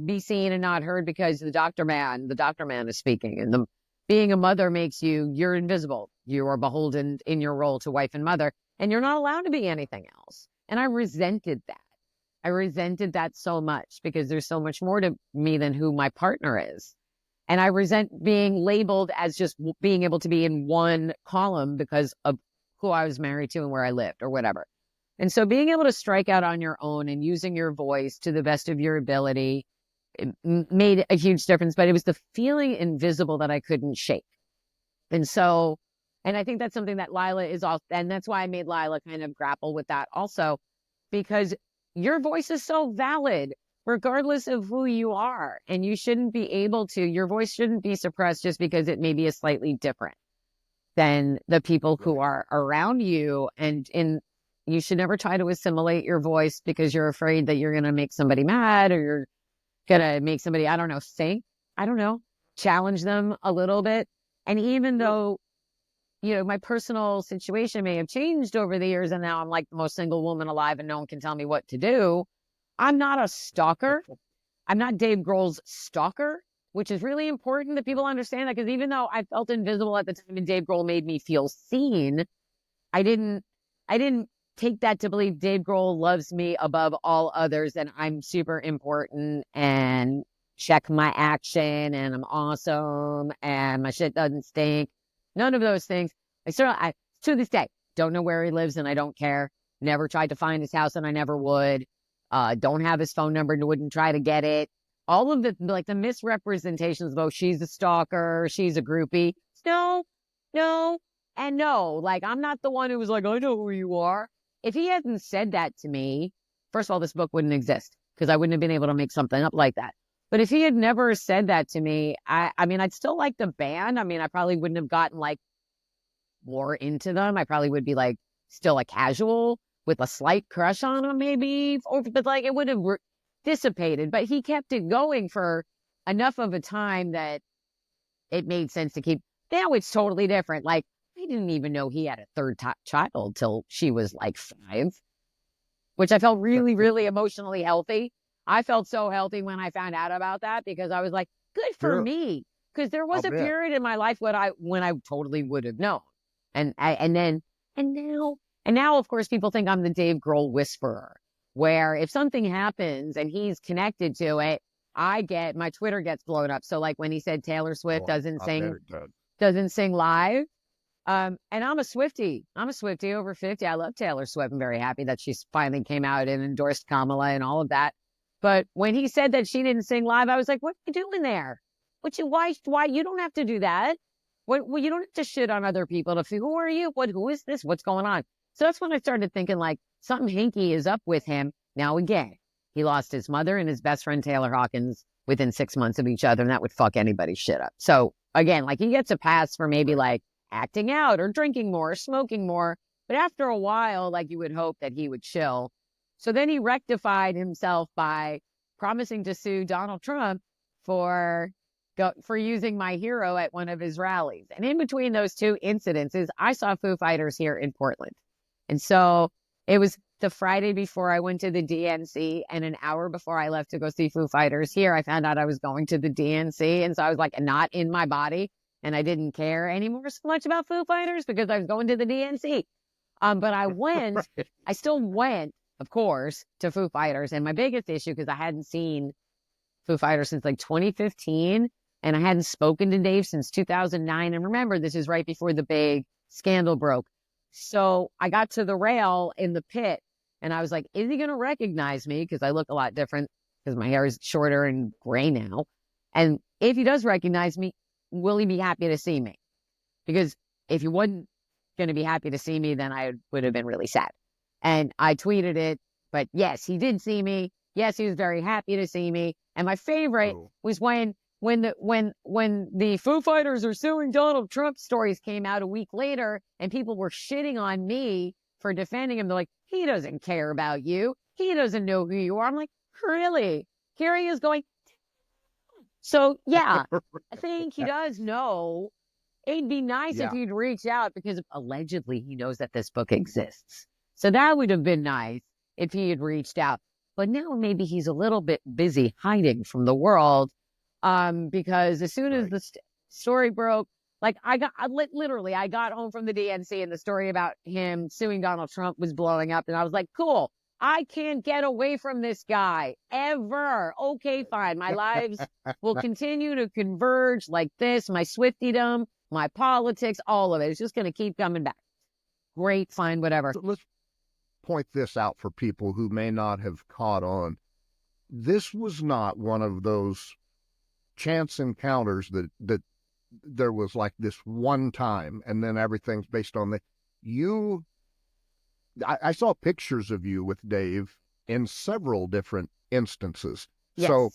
be seen and not heard because the doctor man is speaking. And being a mother makes you're invisible. You are beholden in your role to wife and mother, and you're not allowed to be anything else. And I resented that. I resented that so much because there's so much more to me than who my partner is. And I resent being labeled as just being able to be in one column because of who I was married to and where I lived or whatever. And so being able to strike out on your own and using your voice to the best of your ability, it made a huge difference. But it was the feeling invisible that I couldn't shake. And I think that's something that Lila is all, and that's why I made Lila kind of grapple with that also, because your voice is so valid, regardless of who you are. And you shouldn't be your voice shouldn't be suppressed just because it maybe is slightly different than the people who are around you. And you should never try to assimilate your voice because you're afraid that you're going to make somebody mad, or you're going to make somebody, challenge them a little bit. And even though, my personal situation may have changed over the years, and now I'm like the most single woman alive and no one can tell me what to do, I'm not a stalker. I'm not Dave Grohl's stalker, which is really important that people understand that, because even though I felt invisible at the time and Dave Grohl made me feel seen, I didn't take that to believe Dave Grohl loves me above all others and I'm super important and check my action and I'm awesome and my shit doesn't stink. None of those things. I to this day, don't know where he lives and I don't care. Never tried to find his house and I never would. Don't have his phone number and wouldn't try to get it. All of the misrepresentations of, she's a stalker, she's a groupie. No, and no. I'm not the one who was like, I know who you are. If he hadn't said that to me, first of all, this book wouldn't exist because I wouldn't have been able to make something up like that. But if he had never said that to me, I'd still like the band. I probably wouldn't have gotten more into them. I probably would be still a casual with a slight crush on them maybe, but it would have dissipated. But he kept it going for enough of a time that it made sense to keep. Now it's totally different. I didn't even know he had a third child till she was 5, which I felt really, really emotionally healthy. I felt so healthy when I found out about that because I was like, good for me. Because there was a period in my life when I totally would have known. And now, of course, people think I'm the Dave Grohl whisperer, where if something happens and he's connected to it, my Twitter gets blown up. So when he said Taylor Swift doesn't sing live. And I'm a Swiftie. Over 50. I love Taylor Swift. I'm very happy that she finally came out and endorsed Kamala and all of that. But when he said that she didn't sing live, I was like, what are you doing there? Why? You don't have to do that. You don't have to shit on other people. Who are you? Who is this? What's going on? So that's when I started thinking something hinky is up with him. Now again, he lost his mother and his best friend, Taylor Hawkins, within 6 months of each other. And that would fuck anybody's shit up. So again, he gets a pass for maybe acting out or drinking more or smoking more. But after a while, you would hope that he would chill. So then he rectified himself by promising to sue Donald Trump for using My Hero at one of his rallies. And in between those two incidences, I saw Foo Fighters here in Portland. And so it was the Friday before I went to the DNC, and an hour before I left to go see Foo Fighters here, I found out I was going to the DNC. And so I was not in my body. And I didn't care anymore so much about Foo Fighters because I was going to the DNC. But I went, right. I still went, of course, to Foo Fighters. And my biggest issue, because I hadn't seen Foo Fighters since 2015, and I hadn't spoken to Dave since 2009. And remember, this is right before the big scandal broke. So I got to the rail in the pit, and I was like, is he going to recognize me? Because I look a lot different because my hair is shorter and gray now. And if he does recognize me, will he be happy to see me? Because if he wasn't going to be happy to see me, then I would have been really sad. And I tweeted it, but yes, he did see me. Yes, he was very happy to see me. And my favorite was when the Foo Fighters are suing Donald Trump stories came out a week later, and people were shitting on me for defending him. They're like, he doesn't care about you. He doesn't know who you are. I'm like, really? Here he is going. So yeah, I think he does know. It'd be nice if he'd reach out, because allegedly he knows that this book exists. So that would have been nice if he had reached out. But now maybe he's a little bit busy hiding from the world, because as soon as the story broke, like I got home from the DNC and the story about him suing Donald Trump was blowing up, and I was like, cool, I can't get away from this guy ever. Okay, fine. My lives will continue to converge like this. My Swiftiedom, my politics, all of it. It's just going to keep coming back. Great, fine, whatever. So let's point this out for people who may not have caught on. This was not one of those chance encounters that there was like this one time and then everything's based on I saw pictures of you with Dave in several different instances. Yes. So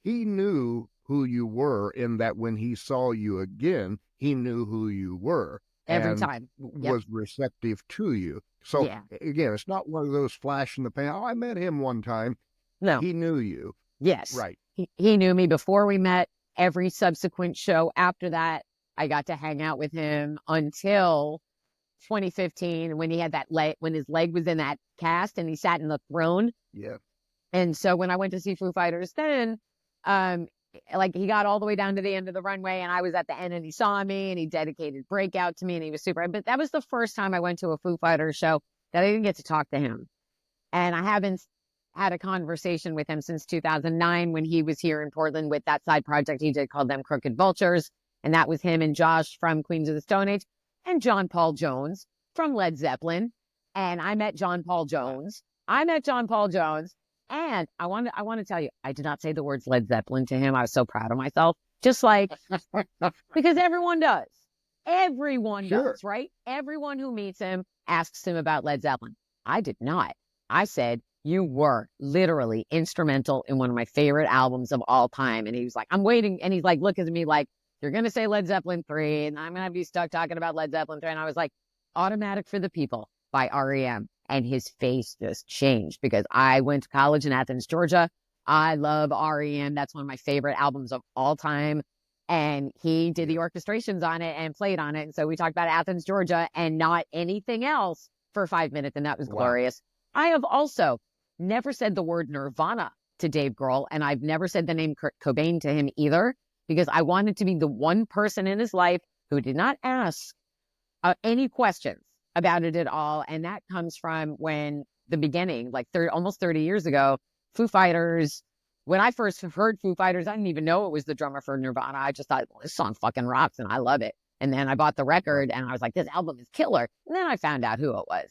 he knew who you were, in that when he saw you again, he knew who you were. Every time. Was receptive to you. So again, it's not one of those flash in the pan. Oh, I met him one time. No. He knew you. Yes. Right. He knew me before we met. Every subsequent show after that, I got to hang out with him until 2015, when he had that when his leg was in that cast and he sat in the throne. Yeah. And so when I went to see Foo Fighters then, like he got all the way down to the end of the runway and I was at the end and he saw me and he dedicated Breakout to me and he was super. But that was the first time I went to a Foo Fighters show that I didn't get to talk to him. And I haven't had a conversation with him since 2009 when he was here in Portland with that side project he did called Them Crooked Vultures. And that was him and Josh from Queens of the Stone Age and John Paul Jones from Led Zeppelin. And I met John Paul Jones. And I want to tell you, I did not say the words Led Zeppelin to him. I was so proud of myself. Just like, because everyone does. Everyone does, right? Everyone who meets him asks him about Led Zeppelin. I did not. I said, you were literally instrumental in one of my favorite albums of all time. And he was like, I'm waiting. And he's like, looking at me like, you're going to say Led Zeppelin 3 and I'm going to be stuck talking about Led Zeppelin 3. And I was like, Automatic for the People by REM. And his face just changed because I went to college in Athens, Georgia. I love REM. That's one of my favorite albums of all time. And he did the orchestrations on it and played on it. And so we talked about Athens, Georgia and not anything else for 5 minutes. And that was glorious. I have also never said the word Nirvana to Dave Grohl. And I've never said the name Kurt Cobain to him either, because I wanted to be the one person in his life who did not ask any questions about it at all. And that comes from when the beginning, like almost 30 years ago, Foo Fighters, when I first heard Foo Fighters, I didn't even know it was the drummer for Nirvana. I just thought, well, this song fucking rocks and I love it. And then I bought the record and I was like, this album is killer. And then I found out who it was.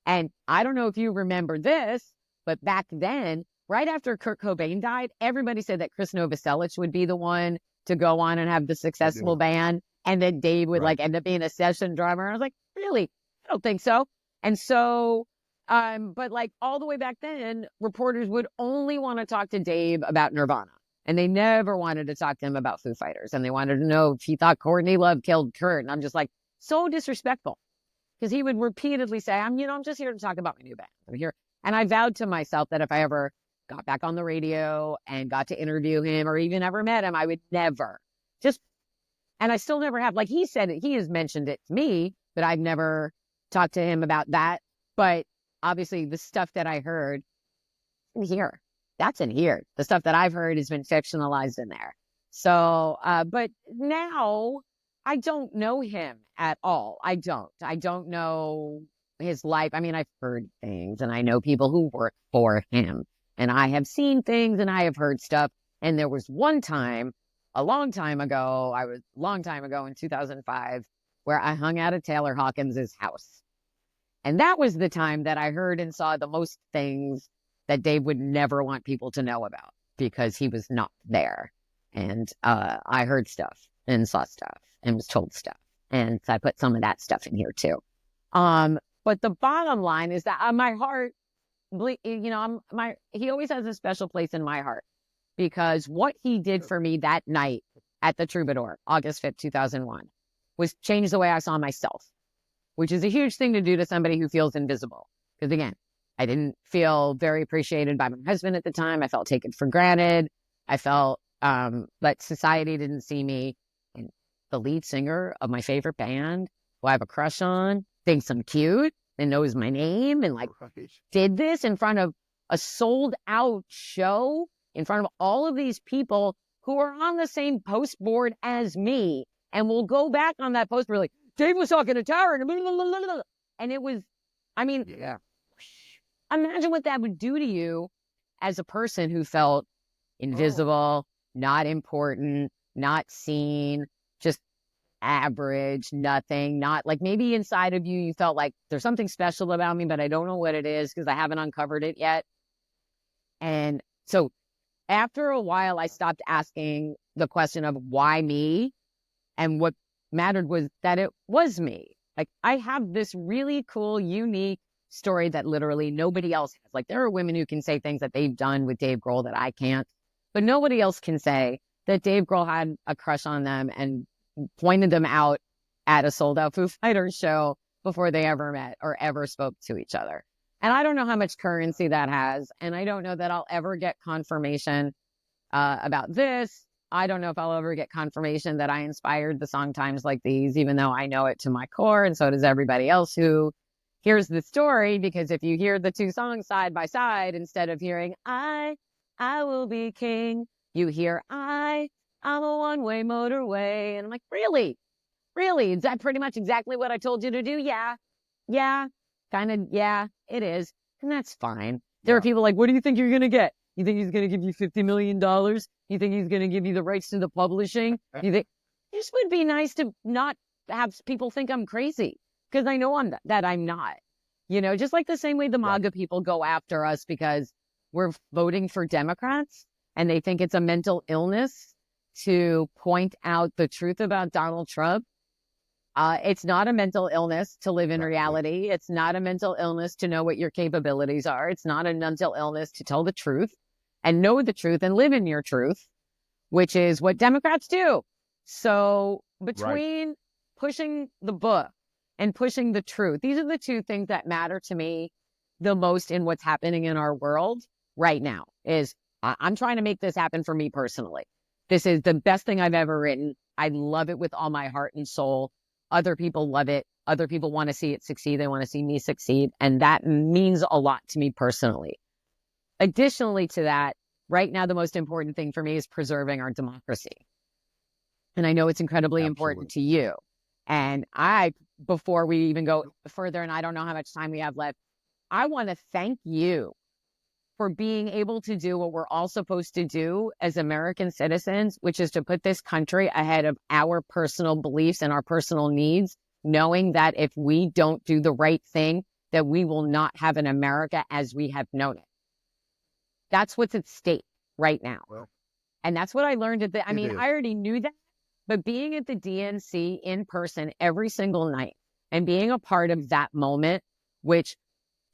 And I don't know if you remember this, but back then, right after Kurt Cobain died, everybody said that Chris Novoselic would be the one to go on and have the successful band. And then Dave would like end up being a session drummer. I was like, really? I don't think so. And so, but like all the way back then, reporters would only want to talk to Dave about Nirvana. And they never wanted to talk to him about Foo Fighters. And they wanted to know if he thought Courtney Love killed Kurt. And I'm just like, so disrespectful. Because he would repeatedly say, I'm just here to talk about my new band. I'm here. And I vowed to myself that if I ever got back on the radio and got to interview him or even ever met him, I would never and I still never have. Like he said it, he has mentioned it to me, but I've never talked to him about that. But obviously the stuff that I heard in here, that's in here. The stuff that I've heard has been fictionalized in there. So, but now I don't know him at all. I don't know his life. I mean, I've heard things and I know people who work for him and I have seen things and I have heard stuff. And there was one time, a long time ago in 2005, where I hung out at Taylor Hawkins' house. And that was the time that I heard and saw the most things that Dave would never want people to know about because he was not there. And I heard stuff and saw stuff and was told stuff. And so I put some of that stuff in here too. But the bottom line is that my heart he always has a special place in my heart because what he did for me that night at the Troubadour, August 5th, 2001, was change the way I saw myself, which is a huge thing to do to somebody who feels invisible. Because again, I didn't feel very appreciated by my husband at the time. I felt taken for granted. I felt that society didn't see me. And the lead singer of my favorite band, who I have a crush on, thinks I'm cute and knows my name and did this in front of a sold out show in front of all of these people who are on the same post board as me and will go back on that post like, Dave was talking to Tara and it was, Yeah. Imagine what that would do to you as a person who felt invisible, not important, not seen, just average, nothing, not like maybe inside of you, you felt like there's something special about me, but I don't know what it is because I haven't uncovered it yet. And so after a while, I stopped asking the question of why me, and what mattered was that it was me. Like I have this really cool, unique story that literally nobody else has. Like there are women who can say things that they've done with Dave Grohl that I can't, but nobody else can say that Dave Grohl had a crush on them and pointed them out at a sold out Foo Fighters show before they ever met or ever spoke to each other. And I don't know how much currency that has. And I don't know that I'll ever get confirmation about this. I don't know if I'll ever get confirmation that I inspired the song Times Like These, even though I know it to my core. And so does everybody else who hears the story, because if you hear the two songs side by side, instead of hearing I will be king, you hear I'm a one-way motorway. And I'm like, really? Is that pretty much exactly what I told you to do? Yeah, kind of. Yeah, it is. And that's fine. There are people like, what do you think you're going to get? You think he's going to give you $50 million? You think he's going to give you the rights to the publishing? You think this would be nice to not have people think I'm crazy, because I know that I'm not, just like the same way the MAGA people go after us because we're voting for Democrats and they think it's a mental illness to point out the truth about Donald Trump. It's not a mental illness to live in reality. It's not a mental illness to know what your capabilities are. It's not a mental illness to tell the truth and know the truth and live in your truth, which is what Democrats do. So between pushing the book and pushing the truth, these are the two things that matter to me the most in what's happening in our world right now. Is I'm trying to make this happen for me personally. This is the best thing I've ever written. I love it with all my heart and soul. Other people love it. Other people want to see it succeed. They want to see me succeed. And that means a lot to me personally. Additionally to that, right now, the most important thing for me is preserving our democracy. And I know it's incredibly important to you. And before we even go further, and I don't know how much time we have left, I want to thank you for being able to do what we're all supposed to do as American citizens, which is to put this country ahead of our personal beliefs and our personal needs, knowing that if we don't do the right thing, that we will not have an America as we have known it. That's what's at stake right now. And that's what I learned I already knew that, but being at the DNC in person every single night and being a part of that moment, which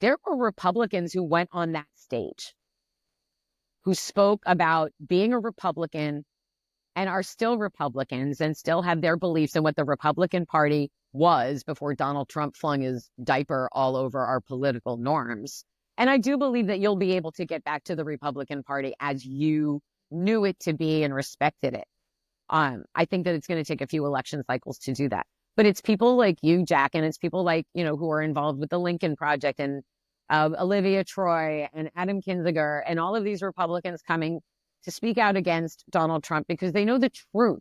there were Republicans who went on that stage, who spoke about being a Republican and are still Republicans and still have their beliefs in what the Republican Party was before Donald Trump flung his diaper all over our political norms. And I do believe that you'll be able to get back to the Republican Party as you knew it to be and respected it. I think that it's going to take a few election cycles to do that. But it's people like you, Jack, and it's people like, who are involved with the Lincoln Project and Olivia Troy and Adam Kinzinger and all of these Republicans coming to speak out against Donald Trump because they know the truth.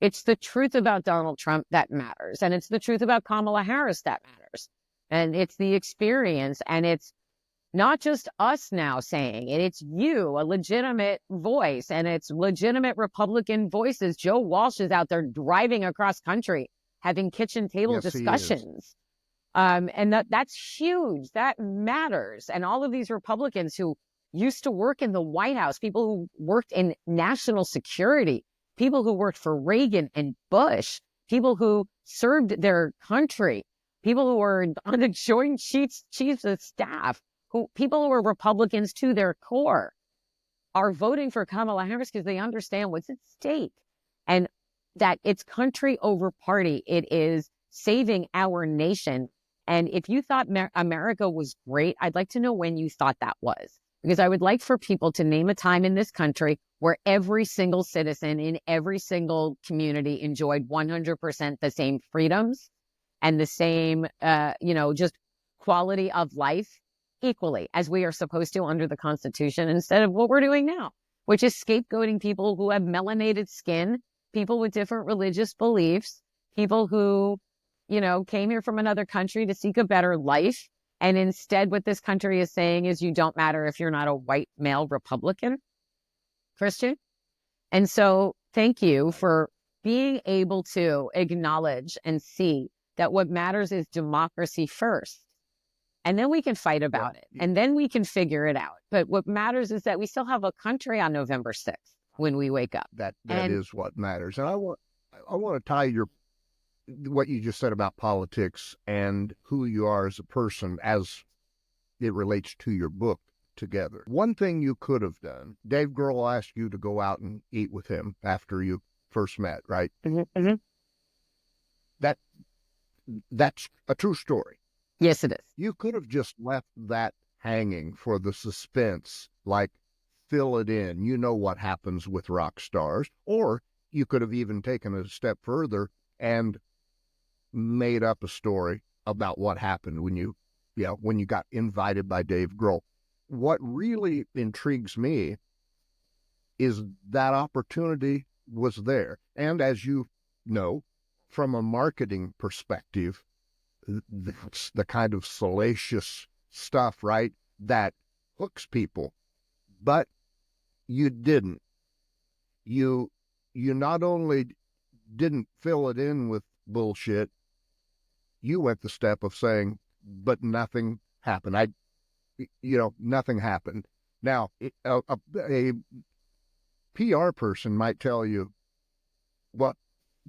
It's the truth about Donald Trump that matters. And it's the truth about Kamala Harris that matters. And it's the experience. And it's not just us now saying it, it's you, a legitimate voice, and it's legitimate Republican voices. Joe Walsh is out there driving across country, having kitchen table discussions. And that's huge. That matters. And all of these Republicans who used to work in the White House, people who worked in national security, people who worked for Reagan and Bush, people who served their country, people who were on the Joint Chiefs of Staff, people who are Republicans to their core are voting for Kamala Harris because they understand what's at stake, and that it's country over party. It is saving our nation. And if you thought America was great, I'd like to know when you thought that was, because I would like for people to name a time in this country where every single citizen in every single community enjoyed 100% the same freedoms and the same, just quality of life equally as we are supposed to under the Constitution, instead of what we're doing now, which is scapegoating people who have melanated skin, people with different religious beliefs, people who, came here from another country to seek a better life. And instead, what this country is saying is you don't matter if you're not a white male Republican Christian. And so thank you for being able to acknowledge and see that what matters is democracy first. And then we can fight about it. And then we can figure it out. But what matters is that we still have a country on November 6th when we wake up. That is what matters. And I want to tie what you just said about politics and who you are as a person as it relates to your book together. One thing you could have done, Dave Grohl asked you to go out and eat with him after you first met, right? Mm-hmm. That's a true story. Yes, it is. You could have just left that hanging for the suspense, like fill it in. You know what happens with rock stars. Or you could have even taken it a step further and made up a story about what happened when you got invited by Dave Grohl. What really intrigues me is that opportunity was there. And as you know, from a marketing perspective, that's the kind of salacious stuff, right, that hooks people. But you didn't. You not only didn't fill it in with bullshit, you went the step of saying, but nothing happened. Nothing happened. Now, a PR person might tell you, well,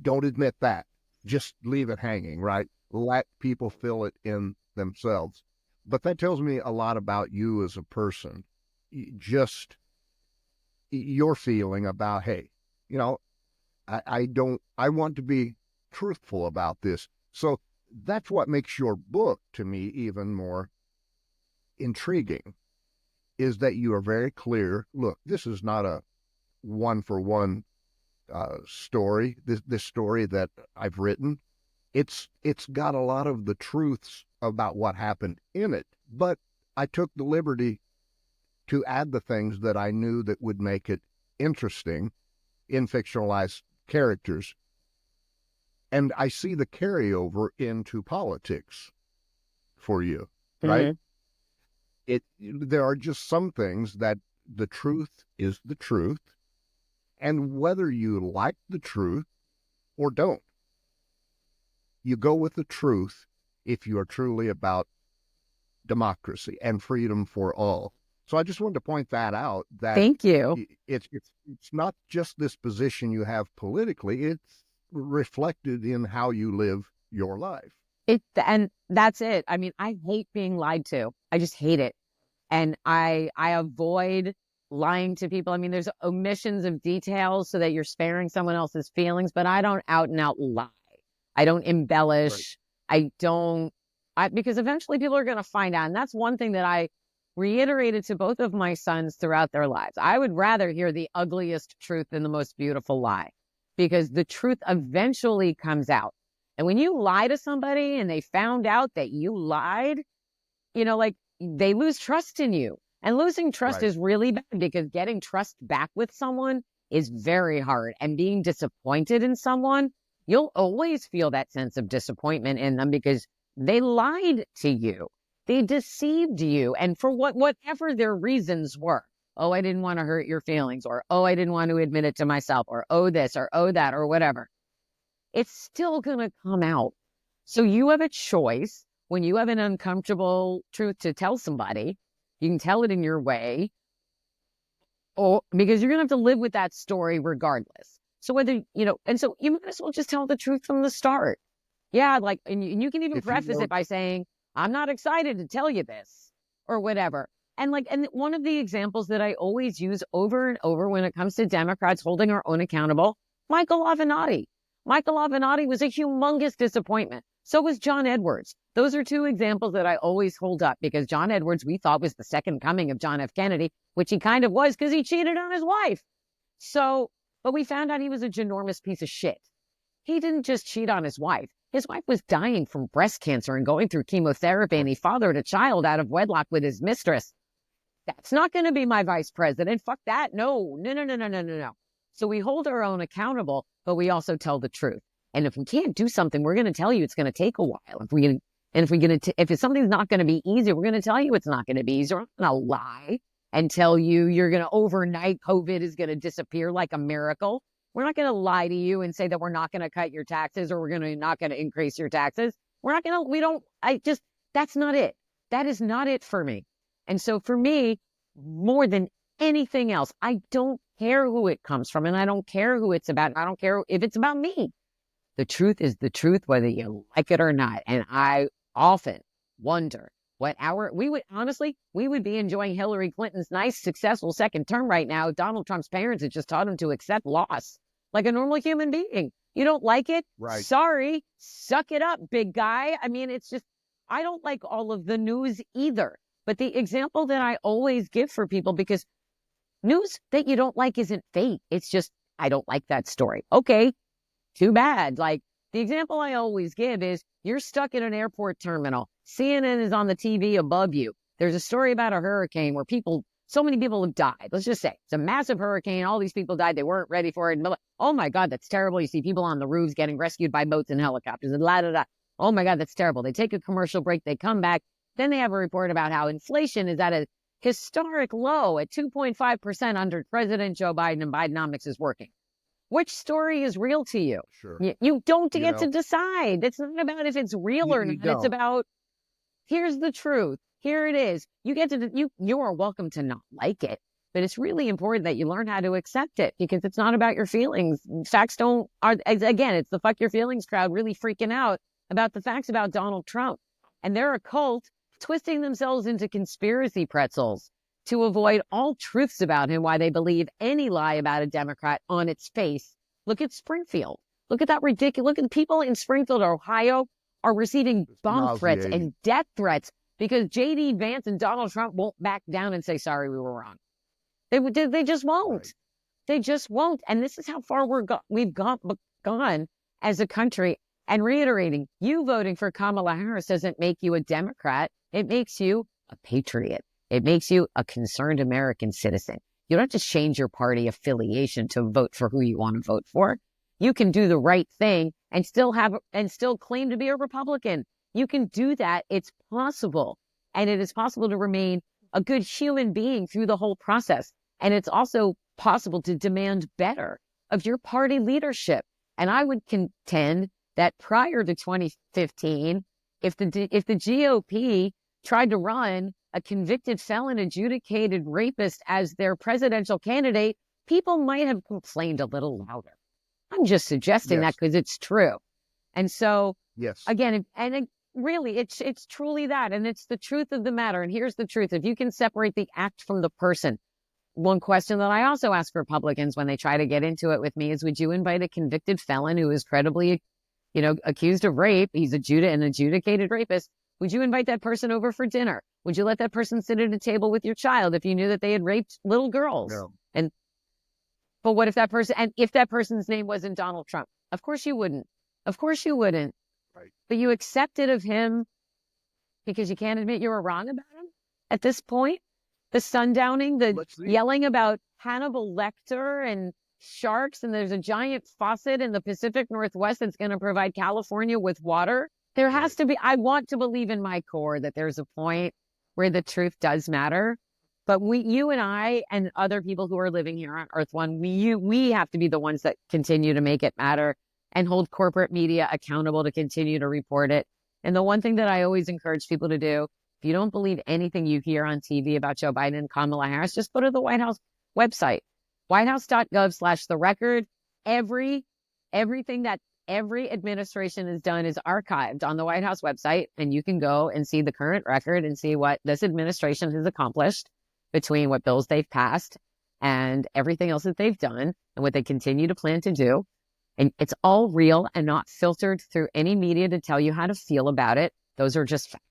don't admit that. Just leave it hanging, right? Let people fill it in themselves. But that tells me a lot about you as a person. Just your feeling about, hey, I want to be truthful about this. So that's what makes your book, to me, even more intriguing, is that you are very clear. Look, this is not a one-for-one story. This story that I've written, it's got a lot of the truths about what happened in it, but I took the liberty to add the things that I knew that would make it interesting in fictionalized characters. And I see the carryover into politics for you, right? There are just some things that the truth is the truth, and whether you like the truth or don't, you go with the truth if you are truly about democracy and freedom for all. So I just wanted to point that out. That thank you. It's not just this position you have politically; it's reflected in how you live your life. And that's it. I mean, I hate being lied to. I just hate it, and I avoid lying to people. I mean, there's omissions of details so that you're sparing someone else's feelings, but I don't out and out lie. I don't embellish. Right. Because eventually people are going to find out. And that's one thing that I reiterated to both of my sons throughout their lives. I would rather hear the ugliest truth than the most beautiful lie, because the truth eventually comes out. And when you lie to somebody and they found out that you lied, they lose trust in you. And losing trust is really bad, because getting trust back with someone is very hard. And being disappointed in someone, you'll always feel that sense of disappointment in them because they lied to you. They deceived you. And for whatever their reasons were. Oh, I didn't want to hurt your feelings, or, oh, I didn't want to admit it to myself, or, oh, this, or, oh, that, or whatever. It's still going to come out. So you have a choice. When you have an uncomfortable truth to tell somebody, you can tell it in your way, because you're going to have to live with that story regardless. So whether, and so you might as well just tell the truth from the start. Yeah, and you can even preface it by saying, I'm not excited to tell you this. or whatever. And one of the examples that I always use over and over when it comes to Democrats holding our own accountable, Michael Avenatti. Michael Avenatti was a humongous disappointment. So was John Edwards. Those are two examples that I always hold up because John Edwards, we thought was the second coming of John F. Kennedy, which he kind of was because he cheated on his wife. So, but we found out he was a ginormous piece of shit. He didn't just cheat on his wife. His wife was dying from breast cancer and going through chemotherapy, and he fathered a child out of wedlock with his mistress. That's not going to be my vice president. Fuck that. No. So we hold our own accountable, but we also tell the truth. And if we can't do something, we're going to tell you it's going to take a while. If something's not going to be easy, we're going to tell you it's not going to be easy. We're not going to lie and tell you you're going to overnight COVID is going to disappear like a miracle. We're not going to lie to you and say that we're not going to cut your taxes or not going to increase your taxes. That's not it. That is not it for me. And so for me, more than anything else, I don't care who it comes from and I don't care who it's about. And I don't care if it's about me. The truth is the truth, whether you like it or not. And I often wonder we would be enjoying Hillary Clinton's nice, successful second term right now. Donald Trump's parents had just taught him to accept loss like a normal human being. You don't like it? Right. Sorry. Suck it up, big guy. I mean, I don't like all of the news either. But the example that I always give for people, because news that you don't like isn't fate. It's just, I don't like that story. Okay, too bad. Like the example I always give is you're stuck in an airport terminal. CNN is on the TV above you. There's a story about a hurricane where so many people have died. Let's just say it's a massive hurricane. All these people died. They weren't ready for it. Oh my God, that's terrible. You see people on the roofs getting rescued by boats and helicopters and la da da. Oh my God, that's terrible. They take a commercial break. They come back. Then they have a report about how inflation is at a historic low at 2.5% under President Joe Biden, and Bidenomics is working. Which story is real to you? Sure. You don't get to decide. It's not about if it's real or not. It's about, here's the truth. Here it is. You are welcome to not like it, but it's really important that you learn how to accept it because it's not about your feelings. Facts again, it's the fuck your feelings crowd really freaking out about the facts about Donald Trump. And they're a cult twisting themselves into conspiracy pretzels to avoid all truths about him, why they believe any lie about a Democrat on its face. Look at Springfield. Look at that ridiculous. Look at people in Springfield, Ohio, are receiving bomb threats and death threats because J.D. Vance and Donald Trump won't back down and say, sorry, we were wrong. They just won't. Right. They just won't. And this is how far we've gone as a country. And reiterating, you voting for Kamala Harris doesn't make you a Democrat. It makes you a patriot. It makes you a concerned American citizen. You don't have to change your party affiliation to vote for who you want to vote for. You can do the right thing and still claim to be a Republican. You can do that. It's possible. And it is possible to remain a good human being through the whole process. And it's also possible to demand better of your party leadership. And I would contend that prior to 2015, if the GOP tried to run a convicted felon, adjudicated rapist as their presidential candidate, people might have complained a little louder. I'm just suggesting that because it's true. And so, again, really, it's truly that. And it's the truth of the matter. And here's the truth. If you can separate the act from the person, one question that I also ask Republicans when they try to get into it with me is, would you invite a convicted felon who is credibly accused of rape? He's an adjudicated rapist. Would you invite that person over for dinner? Would you let that person sit at a table with your child if you knew that they had raped little girls? No. But what if that person's name wasn't Donald Trump? Of course you wouldn't. Of course you wouldn't. Right. But you accepted of him because you can't admit you were wrong about him at this point. The sundowning, the yelling about Hannibal Lecter and sharks, and there's a giant faucet in the Pacific Northwest that's going to provide California with water. There has to be, I want to believe in my core that there's a point where the truth does matter. But you and I and other people who are living here on Earth One, we have to be the ones that continue to make it matter and hold corporate media accountable to continue to report it. And the one thing that I always encourage people to do, if you don't believe anything you hear on TV about Joe Biden and Kamala Harris, just go to the White House website, whitehouse.gov/the record. Everything that every administration has done is archived on the White House website, and you can go and see the current record and see what this administration has accomplished between what bills they've passed and everything else that they've done and what they continue to plan to do. And it's all real and not filtered through any media to tell you how to feel about it. Those are just facts,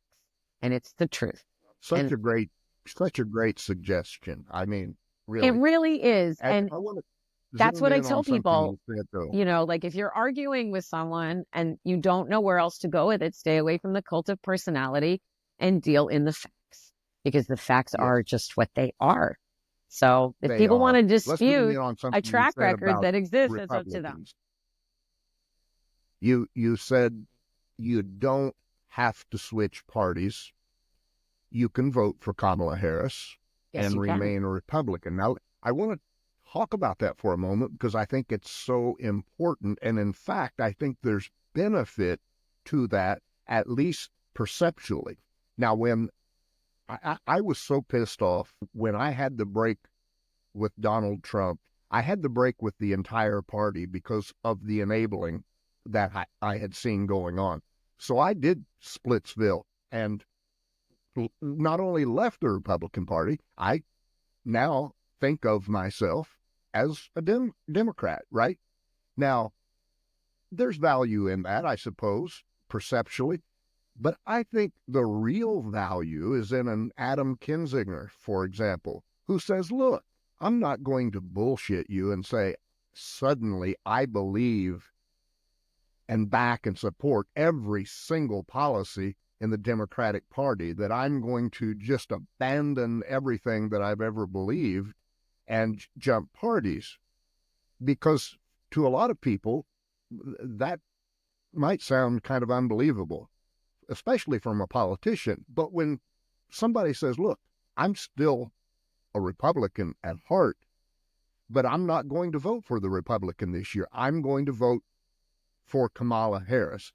and it's the truth. Such a great suggestion. I mean, really. It really is. And I want to that's what I tell people, said, like if you're arguing with someone and you don't know where else to go with it, stay away from the cult of personality and deal in the facts, because the facts are just what they are. So if people want to dispute a track record that exists, it's up to them. You said you don't have to switch parties. You can vote for Kamala Harris and remain a Republican. Now, I want to talk about that for a moment because I think it's so important. And in fact, I think there's benefit to that, at least perceptually. Now, when I was so pissed off when I had the break with Donald Trump, I had the break with the entire party because of the enabling that I had seen going on. So I did Splitsville and not only left the Republican Party, I now think of myself as a Democrat, right? Now, there's value in that, I suppose, perceptually, but I think the real value is in an Adam Kinzinger, for example, who says, look, I'm not going to bullshit you and say, suddenly I believe and back and support every single policy in the Democratic Party, that I'm going to just abandon everything that I've ever believed and jump parties. Because to a lot of people, that might sound kind of unbelievable, especially from a politician. But when somebody says, look, I'm still a Republican at heart, but I'm not going to vote for the Republican this year. I'm going to vote for Kamala Harris.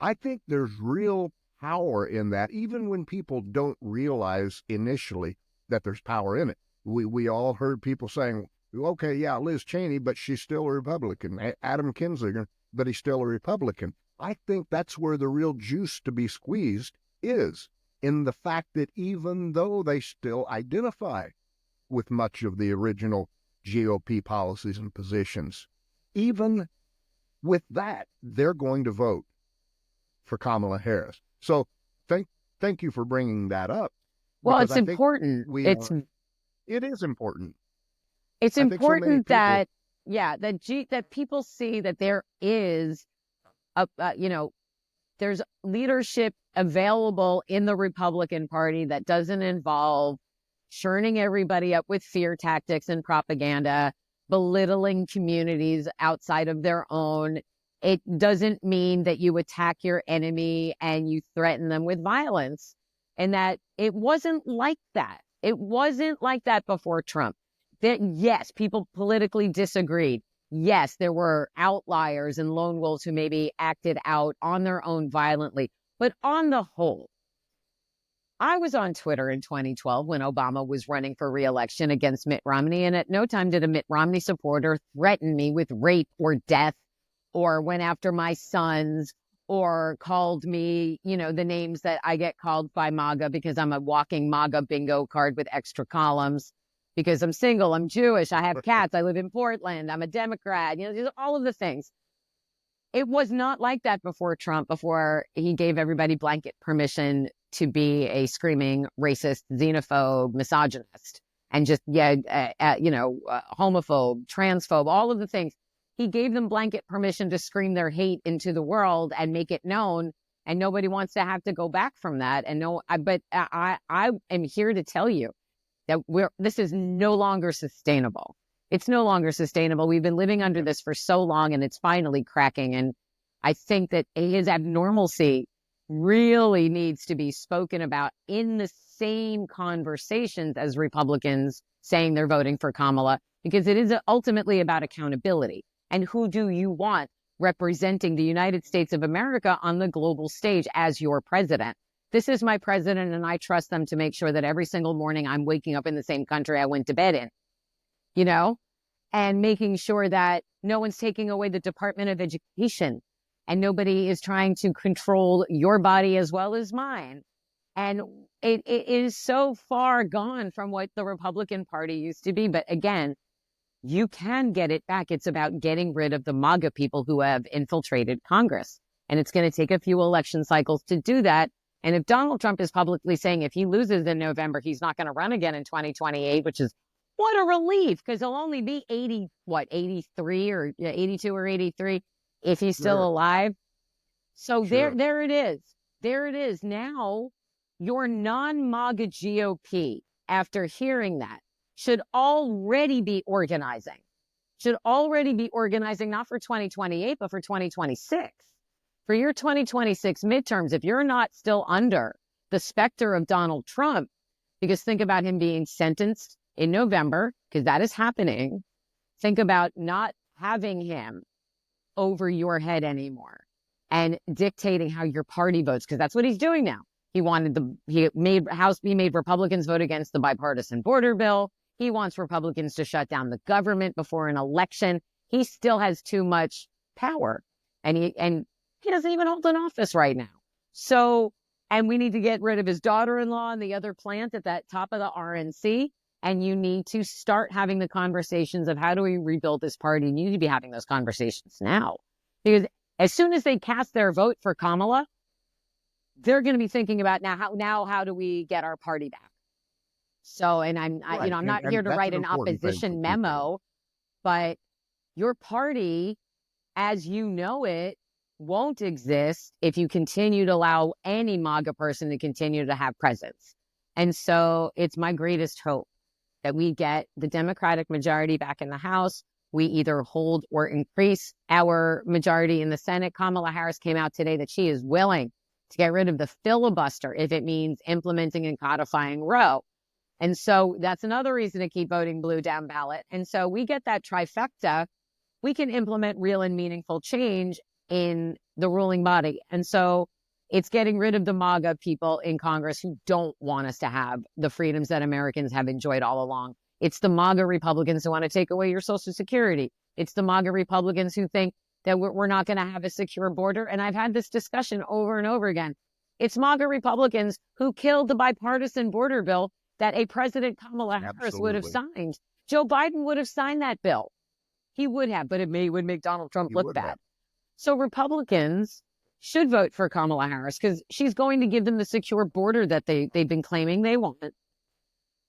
I think there's real power in that, even when people don't realize initially that there's power in it. We all heard people saying, okay, yeah, Liz Cheney, but she's still a Republican. Adam Kinzinger, but he's still a Republican. I think that's where the real juice to be squeezed is, in the fact that even though they still identify with much of the original GOP policies and positions, even with that, they're going to vote for Kamala Harris. So thank you for bringing that up. Well, it's important. It is important. It's important that that people see that there is there's leadership available in the Republican Party that doesn't involve churning everybody up with fear tactics and propaganda, belittling communities outside of their own. It doesn't mean that you attack your enemy and you threaten them with violence. And that it wasn't like that. It wasn't like that before Trump. That, yes, people politically disagreed. Yes, there were outliers and lone wolves who maybe acted out on their own violently. But on the whole, I was on Twitter in 2012 when Obama was running for re-election against Mitt Romney, and at no time did a Mitt Romney supporter threaten me with rape or death, or went after my sons, or called me, the names that I get called by MAGA because I'm a walking MAGA bingo card with extra columns, because I'm single, I'm Jewish, I have cats, I live in Portland, I'm a Democrat, all of the things. It was not like that before Trump, before he gave everybody blanket permission to be a screaming racist, xenophobe, misogynist, and just, homophobe, transphobe, all of the things. He gave them blanket permission to scream their hate into the world and make it known, and nobody wants to have to go back from that. But I am here to tell you that this is no longer sustainable. It's no longer sustainable. We've been living under this for so long, and it's finally cracking. And I think that his abnormalcy really needs to be spoken about in the same conversations as Republicans saying they're voting for Kamala, because it is ultimately about accountability. And who do you want representing the United States of America on the global stage as your president? This is my president, and I trust them to make sure that every single morning I'm waking up in the same country I went to bed in, and making sure that no one's taking away the Department of Education and nobody is trying to control your body as well as mine. And it is so far gone from what the Republican Party used to be. But again, you can get it back. It's about getting rid of the MAGA people who have infiltrated Congress. And it's going to take a few election cycles to do that. And if Donald Trump is publicly saying if he loses in November, he's not going to run again in 2028, which is what a relief, because he'll only be 83 or 82 or 83 if he's still alive. So there it is. There it is. Now, your non-MAGA GOP, after hearing that, should already be organizing. Should already be organizing not for 2028, but for 2026. For your 2026 midterms, if you're not still under the specter of Donald Trump, because think about him being sentenced in November, because that is happening. Think about not having him over your head anymore and dictating how your party votes, because that's what he's doing now. He made Republicans vote against the bipartisan border bill. He wants Republicans to shut down the government before an election. He still has too much power, and he doesn't even hold an office right now. So, and we need to get rid of his daughter-in-law and the other plant at that top of the RNC. And you need to start having the conversations of how do we rebuild this party? You need to be having those conversations now, because as soon as they cast their vote for Kamala, they're going to be thinking about how do we get our party back? So, and I'm not here to write an opposition memo, but your party, as you know it, won't exist if you continue to allow any MAGA person to continue to have presence. And so it's my greatest hope that we get the Democratic majority back in the House. We either hold or increase our majority in the Senate. Kamala Harris came out today that she is willing to get rid of the filibuster if it means implementing and codifying Roe. And so that's another reason to keep voting blue down ballot. And so we get that trifecta, we can implement real and meaningful change in the ruling body. And so it's getting rid of the MAGA people in Congress who don't want us to have the freedoms that Americans have enjoyed all along. It's the MAGA Republicans who want to take away your Social Security. It's the MAGA Republicans who think that we're not going to have a secure border. And I've had this discussion over and over again. It's MAGA Republicans who killed the bipartisan border bill that a President Kamala Harris would have signed. Joe Biden would have signed that bill. He would have, but it would make Donald Trump look bad. So Republicans should vote for Kamala Harris because she's going to give them the secure border that they've been claiming they want,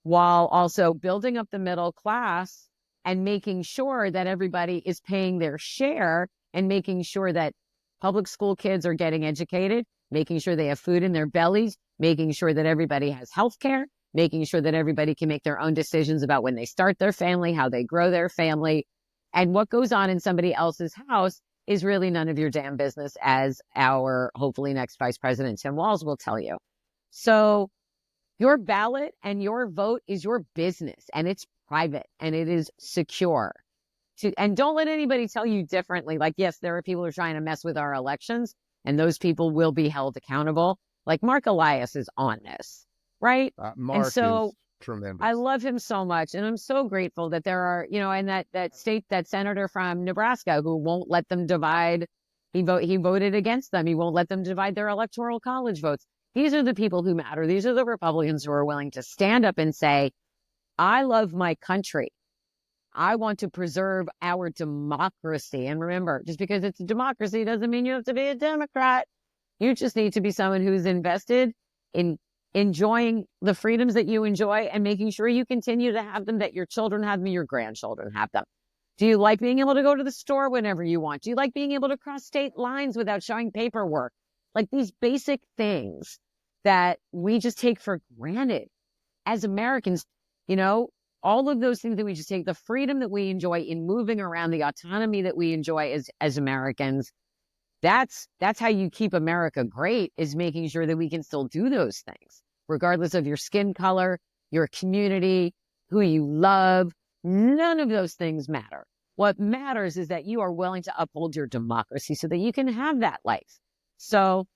while also building up the middle class and making sure that everybody is paying their share and making sure that public school kids are getting educated, making sure they have food in their bellies, making sure that everybody has health care, making sure that everybody can make their own decisions about when they start their family, how they grow their family, and what goes on in somebody else's house is really none of your damn business, as our hopefully next Vice President Tim Walz will tell you. So your ballot and your vote is your business, and it's private and it is secure. And don't let anybody tell you differently. Like, yes, there are people who are trying to mess with our elections, and those people will be held accountable. Like Mark Elias is on this, right? Mark is tremendous. I love him so much. And I'm so grateful that there are, and that senator from Nebraska who won't let them divide. He voted against them. He won't let them divide their electoral college votes. These are the people who matter. These are the Republicans who are willing to stand up and say, I love my country. I want to preserve our democracy. And remember, just because it's a democracy doesn't mean you have to be a Democrat. You just need to be someone who's invested in enjoying the freedoms that you enjoy and making sure you continue to have them, that your children have them, your grandchildren have them. Do you like being able to go to the store whenever you want? Do you like being able to cross state lines without showing paperwork? Like these basic things that we just take for granted as Americans, all of those things that we just take, the freedom that we enjoy in moving around, the autonomy that we enjoy as Americans. That's how you keep America great, is making sure that we can still do those things, regardless of your skin color, your community, who you love. None of those things matter. What matters is that you are willing to uphold your democracy so that you can have that life. So,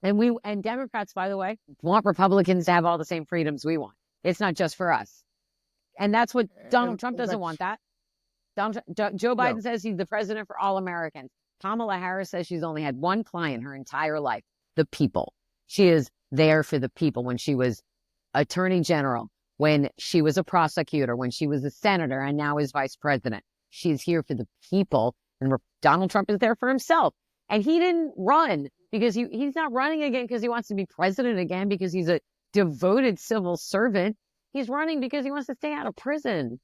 and Democrats, by the way, want Republicans to have all the same freedoms we want. It's not just for us. And that's what Donald Trump doesn't want that. Joe Biden says he's the president for all Americans. Kamala Harris says she's only had one client her entire life, the people. She is there for the people. When she was attorney general, when she was a prosecutor, when she was a senator, and now is vice president. She's here for the people. And Donald Trump is there for himself. And he didn't run because he's not running again because he wants to be president again, because he's a devoted civil servant. He's running because he wants to stay out of prison.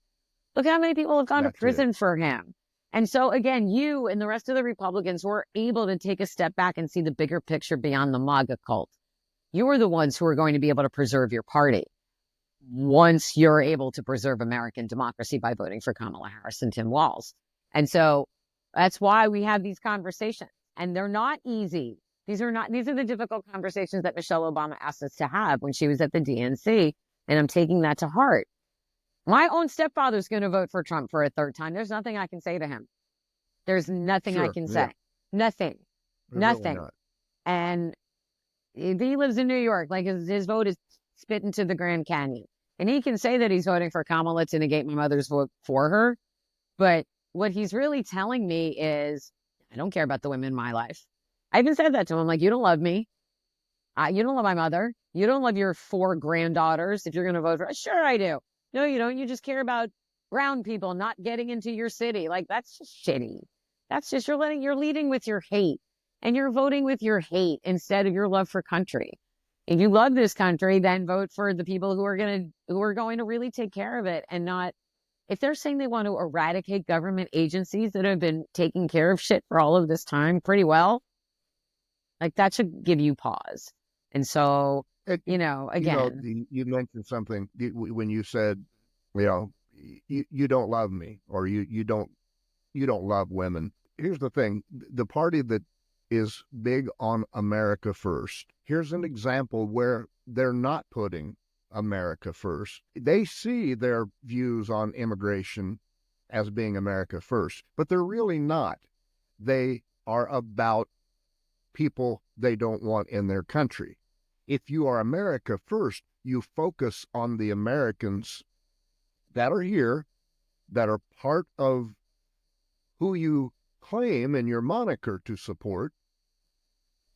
Look how many people have gone to prison for him. And so, again, you and the rest of the Republicans were able to take a step back and see the bigger picture beyond the MAGA cult. You are the ones who are going to be able to preserve your party once you're able to preserve American democracy by voting for Kamala Harris and Tim Walz. And so that's why we have these conversations. And they're not easy. These are the difficult conversations that Michelle Obama asked us to have when she was at the DNC. And I'm taking that to heart. My own stepfather's going to vote for Trump for a third time. There's nothing I can say to him. There's nothing I can say. Nothing. Nothing. Really. And he lives in New York. Like his vote is spit into the Grand Canyon. And he can say that he's voting for Kamala to negate my mother's vote for her. But what he's really telling me is, I don't care about the women in my life. I even said that to him. Like, you don't love me. You don't love my mother. You don't love your 4 granddaughters if you're going to vote for her. Sure, I do. No, you don't. You just care about brown people not getting into your city. Like, that's just shitty. That's just, you're leading with your hate, and you're voting with your hate instead of your love for country. If you love this country, then vote for the people who are going to really take care of it, and not, if they're saying they want to eradicate government agencies that have been taking care of shit for all of this time pretty well, like, that should give you pause. And so, again, you mentioned something when you said, you don't love me, or you don't love women. Here's the thing: the party that is big on America first. Here's an example where they're not putting America first. They see their views on immigration as being America first, but they're really not. They are about people they don't want in their country. If you are America first, you focus on the Americans that are here, that are part of who you claim in your moniker to support.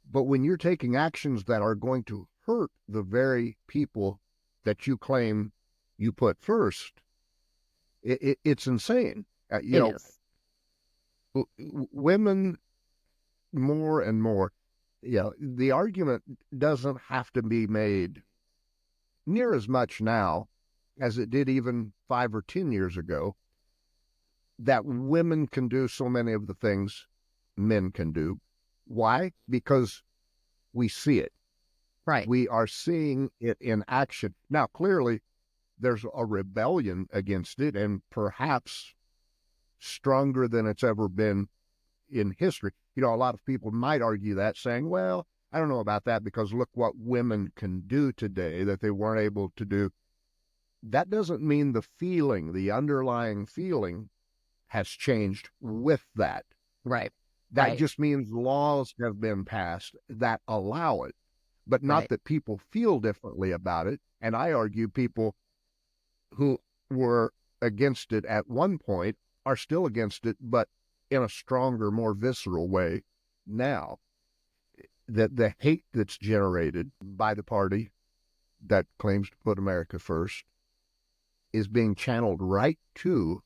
But when you're taking actions that are going to hurt the very people that you claim you put first, it's insane. Women more and more, the argument doesn't have to be made near as much now as it did even 5 or 10 years ago, that women can do so many of the things men can do. Why? Because we see it. Right. We are seeing it in action. Now, clearly, there's a rebellion against it, and perhaps stronger than it's ever been in history. A lot of people might argue that, saying, well, I don't know about that, because look what women can do today that they weren't able to do. That doesn't mean the underlying feeling has changed with that. Right. That just means laws have been passed that allow it, but not that people feel differently about it. And I argue people who were against it at one point are still against it, but in a stronger, more visceral way now. That the hate that's generated by the party that claims to put America first is being channeled right to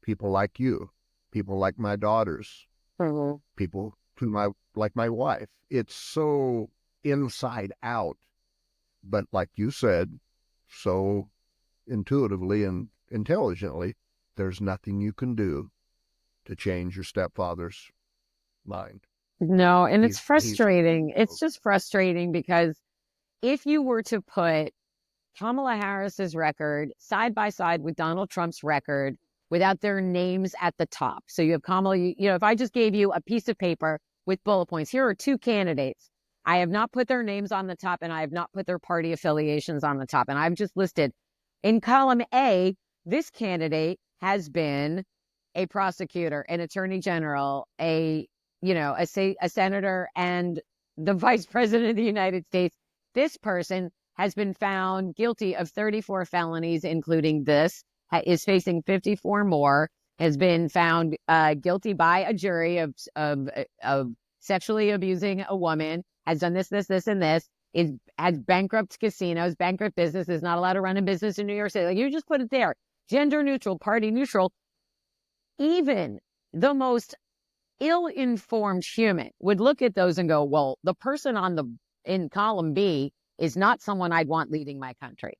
people like you, people like my daughters, people like my wife. It's so inside out, but like you said, so intuitively and intelligently, there's nothing you can do to change your stepfather's mind. No, and it's frustrating. It's just frustrating, because if you were to put Kamala Harris's record side by side with Donald Trump's record without their names at the top. So you have Kamala, if I just gave you a piece of paper with bullet points, here are 2 candidates. I have not put their names on the top, and I have not put their party affiliations on the top. And I've just listed in column A, this candidate has been a prosecutor, an attorney general, a senator, and the vice president of the United States. This person has been found guilty of 34 felonies, including this, is facing 54 more. has been found guilty by a jury of sexually abusing a woman, has done this, and this, has bankrupt casinos, bankrupt business, is not allowed to run a business in New York City. Like, you just put it there, gender neutral, party neutral. Even the most ill-informed human would look at those and go, well, the person in column B is not someone I'd want leading my country.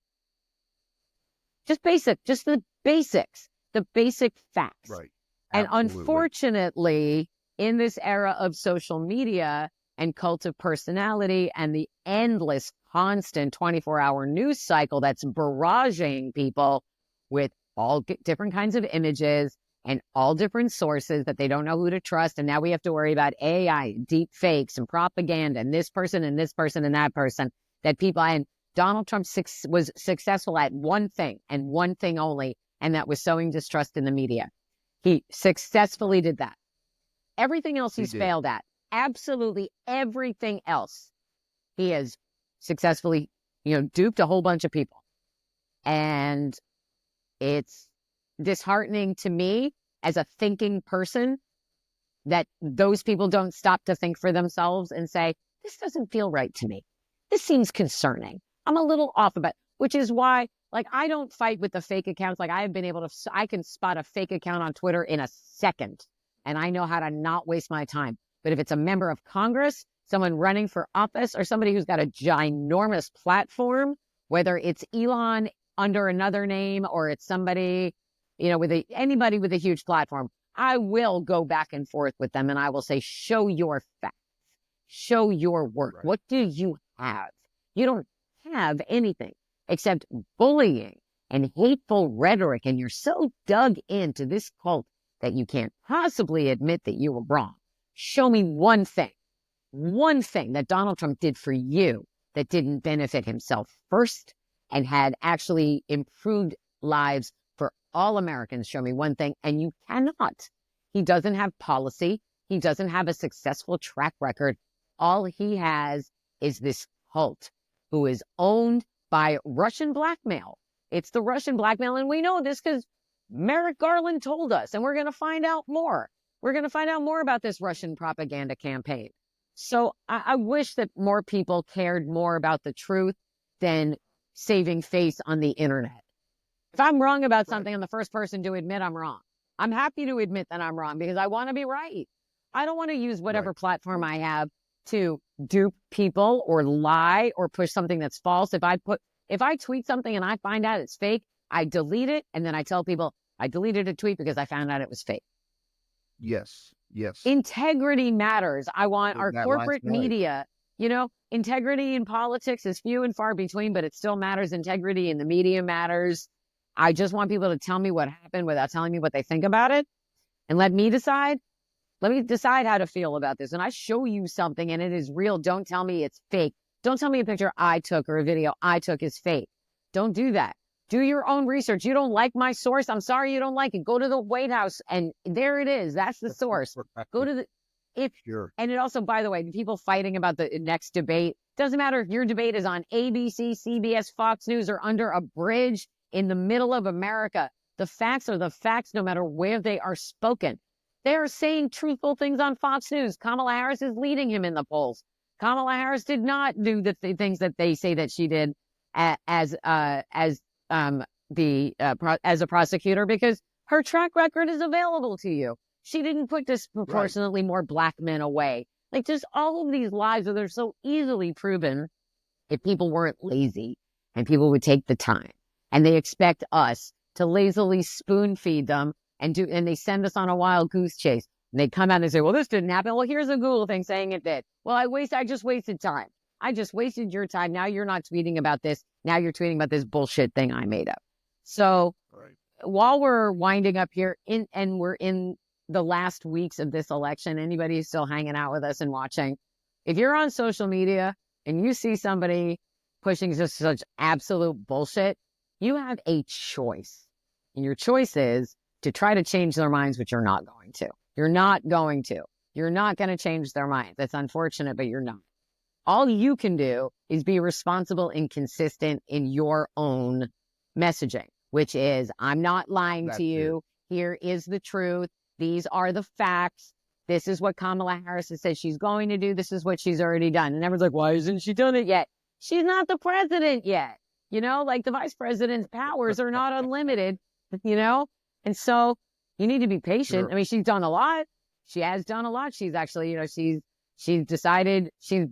Just the basics, the basic facts. Right. And Absolutely. unfortunately, in this era of social media and cult of personality and the endless, constant 24-hour news cycle that's barraging people with all different kinds of images and all different sources that they don't know who to trust. And now we have to worry about AI, deep fakes and propaganda and this person and this person and that person that people, and Donald Trump was successful at one thing and one thing only, and that was sowing distrust in the media. He successfully did that. Everything else he's failed at. Absolutely everything else. He has successfully, duped a whole bunch of people. And it's disheartening to me as a thinking person that those people don't stop to think for themselves and say, this doesn't feel right to me. This seems concerning. I'm a little off about it, which is why, like, I don't fight with the fake accounts. Like, I can spot a fake account on Twitter in a second, and I know how to not waste my time. But if it's a member of Congress, someone running for office, or somebody who's got a ginormous platform, whether it's Elon under another name or it's somebody, anybody with a huge platform, I will go back and forth with them and I will say, show your facts, show your work. Right. What do you have? You don't have anything except bullying and hateful rhetoric. And you're so dug into this cult that you can't possibly admit that you were wrong. Show me one thing that Donald Trump did for you that didn't benefit himself first and had actually improved lives for all Americans. Show me one thing, and you cannot. He doesn't have policy. He doesn't have a successful track record. All he has is this cult who is owned by Russian blackmail. It's the Russian blackmail, and we know this because Merrick Garland told us, and we're going to find out more. We're going to find out more about this Russian propaganda campaign. So I wish that more people cared more about the truth than saving face on the internet. If I'm wrong about something, I'm the first person to admit I'm wrong. I'm happy to admit that I'm wrong because I want to be right. I don't want to use whatever platform I have to dupe people or lie or push something that's false. If I tweet something and I find out it's fake, I delete it, and then I tell people I deleted a tweet because I found out it was fake. Yes. Integrity matters. I want our corporate media, integrity in politics is few and far between, but it still matters. Integrity in the media matters. I just want people to tell me what happened without telling me what they think about it, and let me decide how to feel about this. And I show you something and it is real. Don't tell me it's fake. Don't tell me a picture I took or a video I took is fake. Don't do that. Do your own research. You don't like my source? I'm sorry you don't like it. Go to the White House and there it is. That's the source. Go to Sure. And it also, by the way, people fighting about the next debate, doesn't matter if your debate is on ABC, CBS, Fox News, or under a bridge in the middle of America. The facts are the facts no matter where they are spoken. They are saying truthful things on Fox News. Kamala Harris is leading him in the polls. Kamala Harris did not do the things that they say that she did as a prosecutor because her track record is available to you. She didn't put disproportionately more black men away. Like, just all of these lies that are so easily proven if people weren't lazy and people would take the time. And they expect us to lazily spoon feed them and they send us on a wild goose chase. And they come out and say, well, this didn't happen. Well, here's a Google thing saying it did. Well, I just wasted time. I just wasted your time. Now you're not tweeting about this. Now you're tweeting about this bullshit thing I made up. So while we're winding up here and we're in the last weeks of this election, anybody who's still hanging out with us and watching, if you're on social media and you see somebody pushing just such absolute bullshit, you have a choice. And your choice is to try to change their minds, but you're not going to. You're not going to. You're not going to change their minds. That's unfortunate, but you're not. All you can do is be responsible and consistent in your own messaging, which is, I'm not lying to you. Here is the truth. These are the facts. This is what Kamala Harris has said she's going to do. This is what she's already done. And everyone's like, why hasn't she done it yet? She's not the president yet. You know, like the vice president's powers are not unlimited, you know? And so you need to be patient. Sure. I mean, she's done a lot. She has done a lot. She's actually, she's decided she's,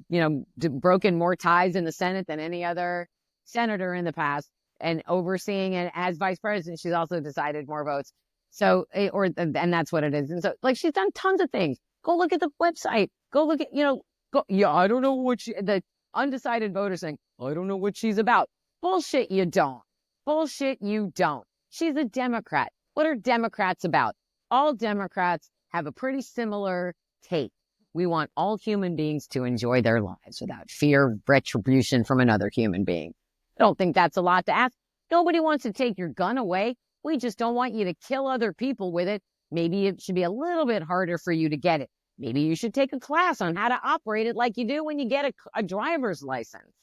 broken more ties in the Senate than any other senator in the past, and overseeing it as vice president. She's also decided more votes. So, and that's what it is. And so, like, she's done tons of things. Go look at the website. Go look at, I don't know what the undecided voter saying, I don't know what she's about. Bullshit, you don't. Bullshit, you don't. She's a Democrat. What are Democrats about? All Democrats have a pretty similar take. We want all human beings to enjoy their lives without fear of retribution from another human being. I don't think that's a lot to ask. Nobody wants to take your gun away. We just don't want you to kill other people with it. Maybe it should be a little bit harder for you to get it. Maybe you should take a class on how to operate it like you do when you get a driver's license.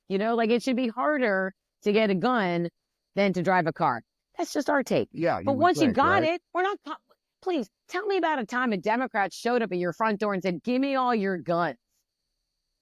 Like it should be harder to get a gun than to drive a car. That's just our take. Yeah. But once you got it, we're not. Please tell me about a time a Democrat showed up at your front door and said, give me all your guns.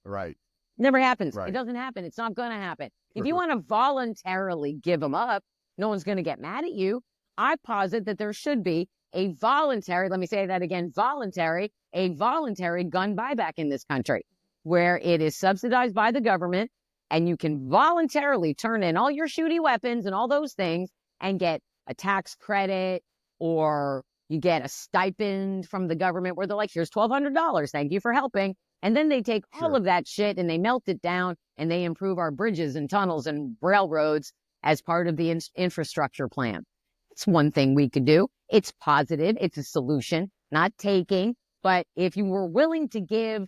Right. Never happens. Right. It doesn't happen. It's not going to happen. If you want to voluntarily give them up, no one's going to get mad at you. I posit that there should be a voluntary, let me say that again, a voluntary gun buyback in this country where it is subsidized by the government and you can voluntarily turn in all your shooty weapons and all those things and get a tax credit, or you get a stipend from the government where they're like, here's $1,200. Thank you for helping. And then they take all of that shit and they melt it down and they improve our bridges and tunnels and railroads as part of the infrastructure plan. That's one thing we could do. It's positive. It's a solution, not taking. But if you were willing to give,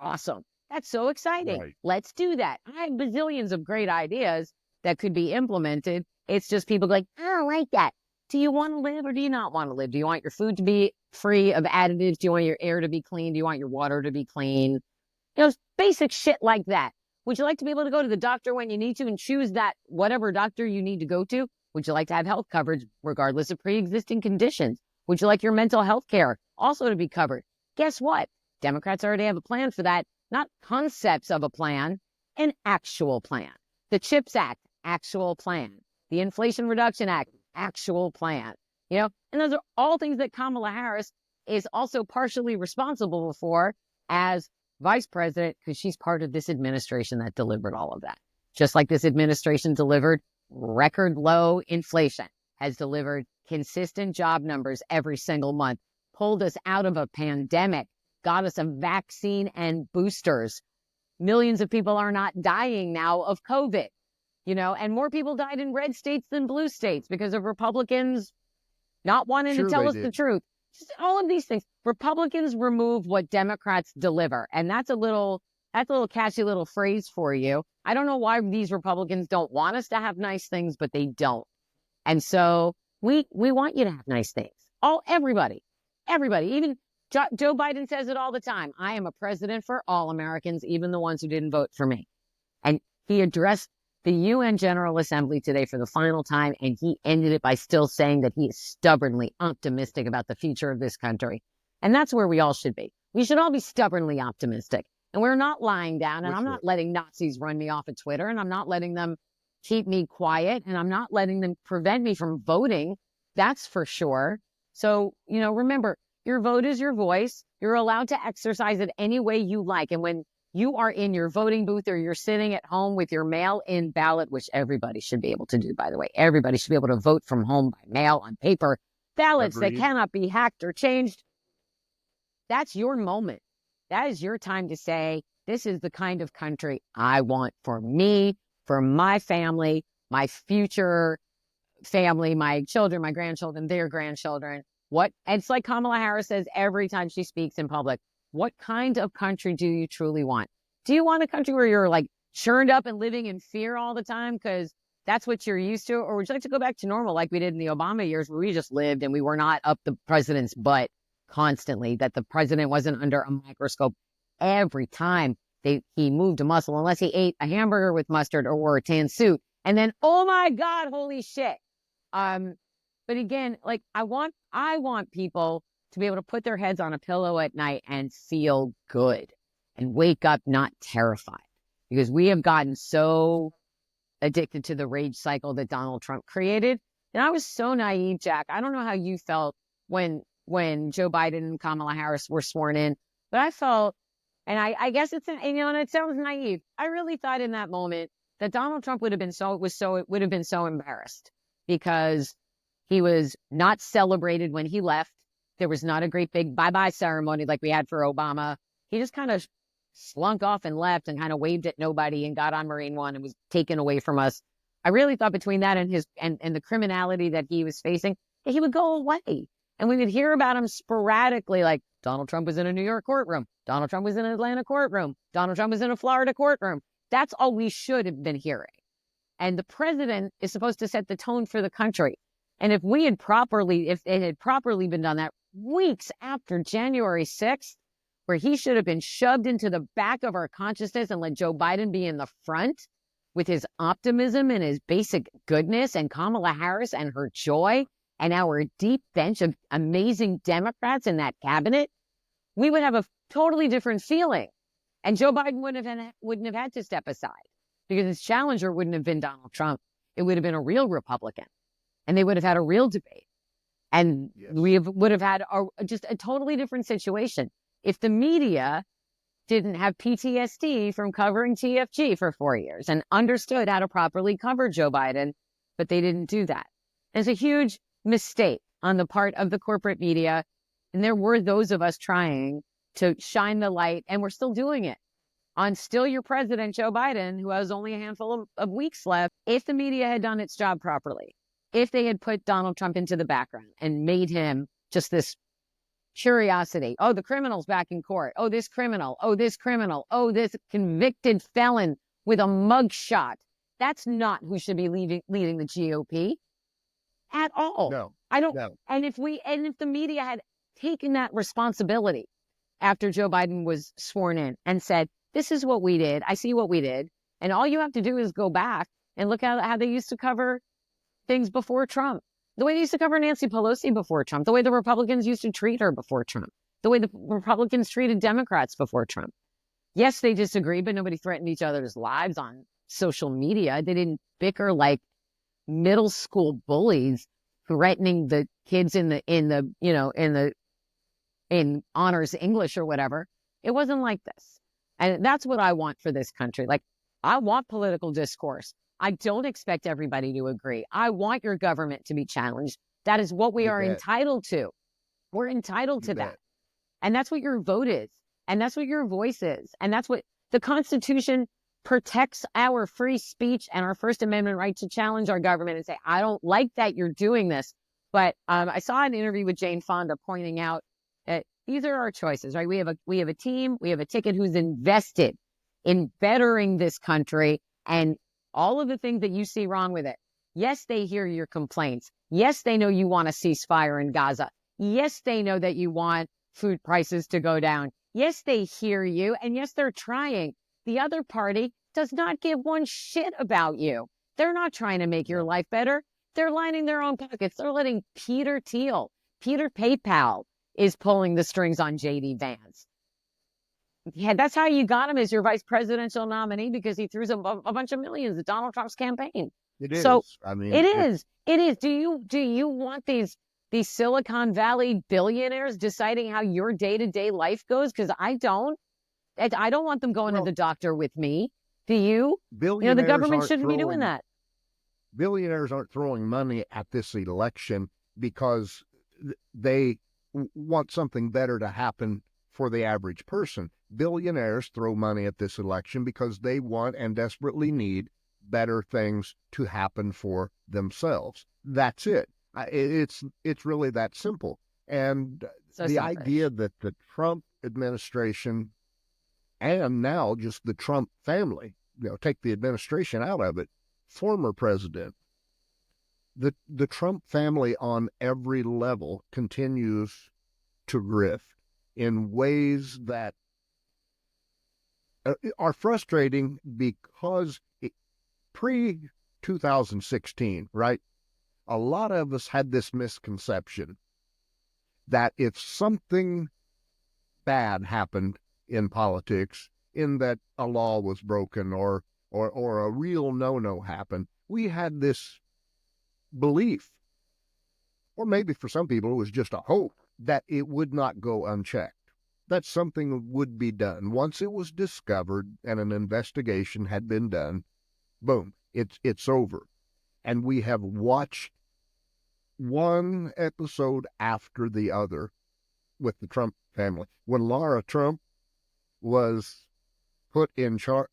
awesome. That's so exciting. Right. Let's do that. I have bazillions of great ideas that could be implemented. It's just people going, I don't like that. Do you want to live or do you not want to live? Do you want your food to be free of additives? Do you want your air to be clean? Do you want your water to be clean? Basic shit like that. Would you like to be able to go to the doctor when you need to and choose that whatever doctor you need to go to? Would you like to have health coverage regardless of pre-existing conditions? Would you like your mental health care also to be covered? Guess what? Democrats already have a plan for that. Not concepts of a plan, an actual plan. The CHIPS Act, actual plan. The Inflation Reduction Act, actual plan. And those are all things that Kamala Harris is also partially responsible for as vice president, because she's part of this administration that delivered all of that. Just like this administration delivered record low inflation, has delivered consistent job numbers every single month, pulled us out of a pandemic, got us a vaccine and boosters. Millions of people are not dying now of COVID, and more people died in red states than blue states because of Republicans not wanting to tell us the truth. Just all of these things. Republicans remove what Democrats deliver. And that's a little catchy little phrase for you. I don't know why these Republicans don't want us to have nice things, but they don't. And so we want you to have nice things. Everybody, even Joe Biden says it all the time. I am a president for all Americans, even the ones who didn't vote for me. And he addressed the UN General Assembly today for the final time, and he ended it by still saying that he is stubbornly optimistic about the future of this country. And that's where we all should be. We should all be stubbornly optimistic. And we're not lying down, and I'm not letting Nazis run me off of Twitter, and I'm not letting them keep me quiet, and I'm not letting them prevent me from voting. That's for sure. So, remember, your vote is your voice. You're allowed to exercise it any way you like. And when you are in your voting booth or you're sitting at home with your mail-in ballot, which everybody should be able to do, by the way. Everybody should be able to vote from home by mail on paper. Ballots that cannot be hacked or changed. That's your moment. That is your time to say, this is the kind of country I want for me, for my family, my future family, my children, my grandchildren, their grandchildren. It's like Kamala Harris says every time she speaks in public. What kind of country do you truly want? Do you want a country where you're like churned up and living in fear all the time because that's what you're used to? Or would you like to go back to normal like we did in the Obama years where we just lived and we were not up the president's butt constantly, that the president wasn't under a microscope every time he moved a muscle, unless he ate a hamburger with mustard or wore a tan suit. And then, oh my God, holy shit. But But again, like I want people to be able to put their heads on a pillow at night and feel good and wake up not terrified, because we have gotten so addicted to the rage cycle that Donald Trump created. And I was so naive, Jack. I don't know how you felt when Joe Biden and Kamala Harris were sworn in, but I felt, and I guess it's, and it sounds naive. I really thought in that moment that Donald Trump would have been so embarrassed, because he was not celebrated when he left. There was not a great big bye-bye ceremony like we had for Obama. He just kind of slunk off and left and kind of waved at nobody and got on Marine One and was taken away from us. I really thought between that and his and the criminality that he was facing, that he would go away. And we would hear about him sporadically, like Donald Trump was in a New York courtroom. Donald Trump was in an Atlanta courtroom. Donald Trump was in a Florida courtroom. That's all we should have been hearing. And the president is supposed to set the tone for the country. And if it had properly been done that weeks after January 6th, where he should have been shoved into the back of our consciousness and let Joe Biden be in the front with his optimism and his basic goodness, and Kamala Harris and her joy, and our deep bench of amazing Democrats in that cabinet, we would have a totally different feeling. And Joe Biden wouldn't have had to step aside, because his challenger wouldn't have been Donald Trump. It would have been a real Republican, and they would have had a real debate. And we would have had just a totally different situation if the media didn't have PTSD from covering TFG for 4 years and understood how to properly cover Joe Biden, but they didn't do that. It's a huge mistake on the part of the corporate media. And there were those of us trying to shine the light, and we're still doing it, on still your president, Joe Biden, who has only a handful of weeks left. If the media had done its job properly, if they had put Donald Trump into the background and made him just this curiosity. Oh, the criminal's back in court. Oh, this criminal. Oh, this criminal. Oh, this convicted felon with a mugshot. That's not who should be leading the GOP at all. No, I don't. no. And if the media had taken that responsibility after Joe Biden was sworn in and said, this is what we did. I see what we did. And all you have to do is go back and look at how they used to cover things before Trump. The way they used to cover Nancy Pelosi before Trump, the way the Republicans used to treat her before Trump, the way the Republicans treated Democrats before Trump. Yes, they disagreed, but nobody threatened each other's lives on social media. They didn't bicker like middle school bullies threatening the kids in honors English or whatever. It wasn't like this. And that's what I want for this country. Like, I want political discourse. I don't expect everybody to agree. I want your government to be challenged. That is what we are entitled to. We're entitled to that. And that's what your vote is. And that's what your voice is. And that's what the Constitution protects, our free speech and our First Amendment right to challenge our government and say, I don't like that you're doing this. But I saw an interview with Jane Fonda pointing out that these are our choices, right? We have a team, we have a ticket who's invested in bettering this country, and all of the things that you see wrong with it. Yes, they hear your complaints. Yes, they know you want a ceasefire in Gaza. Yes, they know that you want food prices to go down. Yes, they hear you. And yes, they're trying. The other party does not give one shit about you. They're not trying to make your life better. They're lining their own pockets. They're letting Peter PayPal is pulling the strings on J.D. Vance. Yeah, that's how you got him as your vice presidential nominee, because he threw a bunch of millions at Donald Trump's campaign. It is. So I mean, it is. Do you want these Silicon Valley billionaires deciding how your day-to-day life goes? Because I don't. I don't want them going to the doctor with me. Do you? The government shouldn't be doing that. Billionaires aren't throwing money at this election because they want something better to happen for the average person. Billionaires throw money at this election because they want and desperately need better things to happen for themselves. That's it. It's really that simple. And the idea that the Trump administration, and now just the Trump family, take the administration out of it, former president, the Trump family on every level continues to grift in ways that are frustrating, because pre-2016, right, a lot of us had this misconception that if something bad happened in politics, in that a law was broken or a real no-no happened, we had this belief, or maybe for some people it was just a hope, that it would not go unchecked, that something would be done. Once it was discovered and an investigation had been done, boom, it's over. And we have watched one episode after the other with the Trump family. When Laura Trump was put in charge,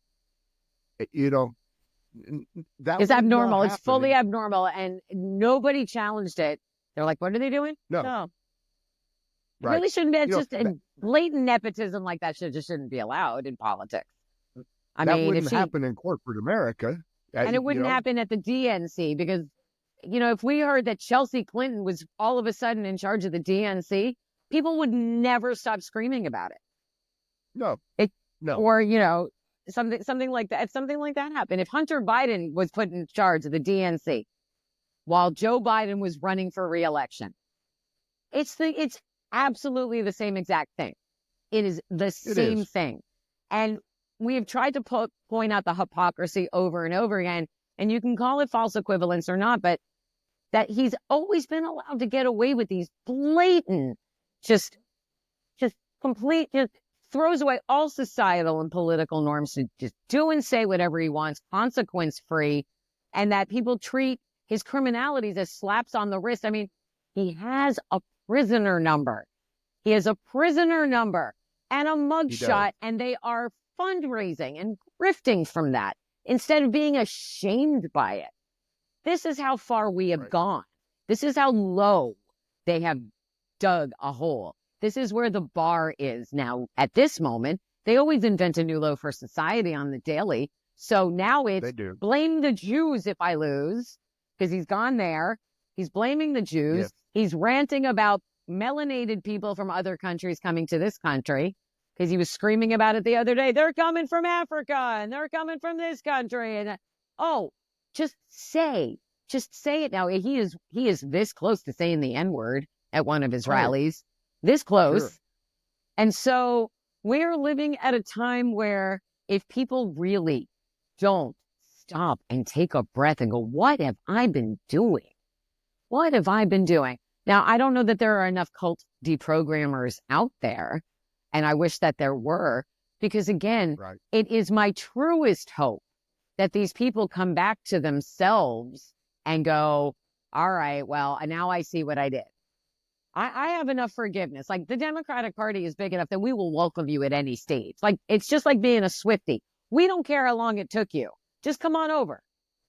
you know, that It's was abnormal. not It's fully happening. abnormal, and nobody challenged it. They're like, what are they doing? No, It right. really shouldn't be. It's You know, just a blatant nepotism like that just shouldn't be allowed in politics. I that mean, wouldn't happen in corporate America. and it wouldn't happen at the DNC because, if we heard that Chelsea Clinton was all of a sudden in charge of the DNC, people would never stop screaming about it. No, no. Or, something like that. If something like that happened, if Hunter Biden was put in charge of the DNC while Joe Biden was running for re-election, it's absolutely the same exact thing. It is the same thing. And we have tried to point out the hypocrisy over and over again, and you can call it false equivalence or not, but that he's always been allowed to get away with these blatant, just throws away all societal and political norms to just do and say whatever he wants, consequence free, and that people treat his criminalities as slaps on the wrist. I mean, he has a prisoner number. He has a prisoner number and a mugshot, and they are fundraising and grifting from that instead of being ashamed by it. This is how far we have gone. This is how low they have dug a hole. This is where the bar is now. At this moment, they always invent a new low for society on the daily. So now it's blame the Jews if I lose, because he's gone there. He's blaming the Jews. Yes. He's ranting about melanated people from other countries coming to this country, because he was screaming about it the other day. They're coming from Africa and they're coming from this country. And just say it now. He is this close to saying the N-word at one of his rallies. This close. Sure. And so we're living at a time where if people really don't stop and take a breath and go, what have I been doing? What have I been doing? Now, I don't know that there are enough cult deprogrammers out there, and I wish that there were, because again, it is my truest hope that these people come back to themselves and go, all right, well, now I see what I did. I have enough forgiveness. Like, the Democratic Party is big enough that we will welcome you at any stage. Like, it's just like being a Swiftie. We don't care how long it took you. Just come on over.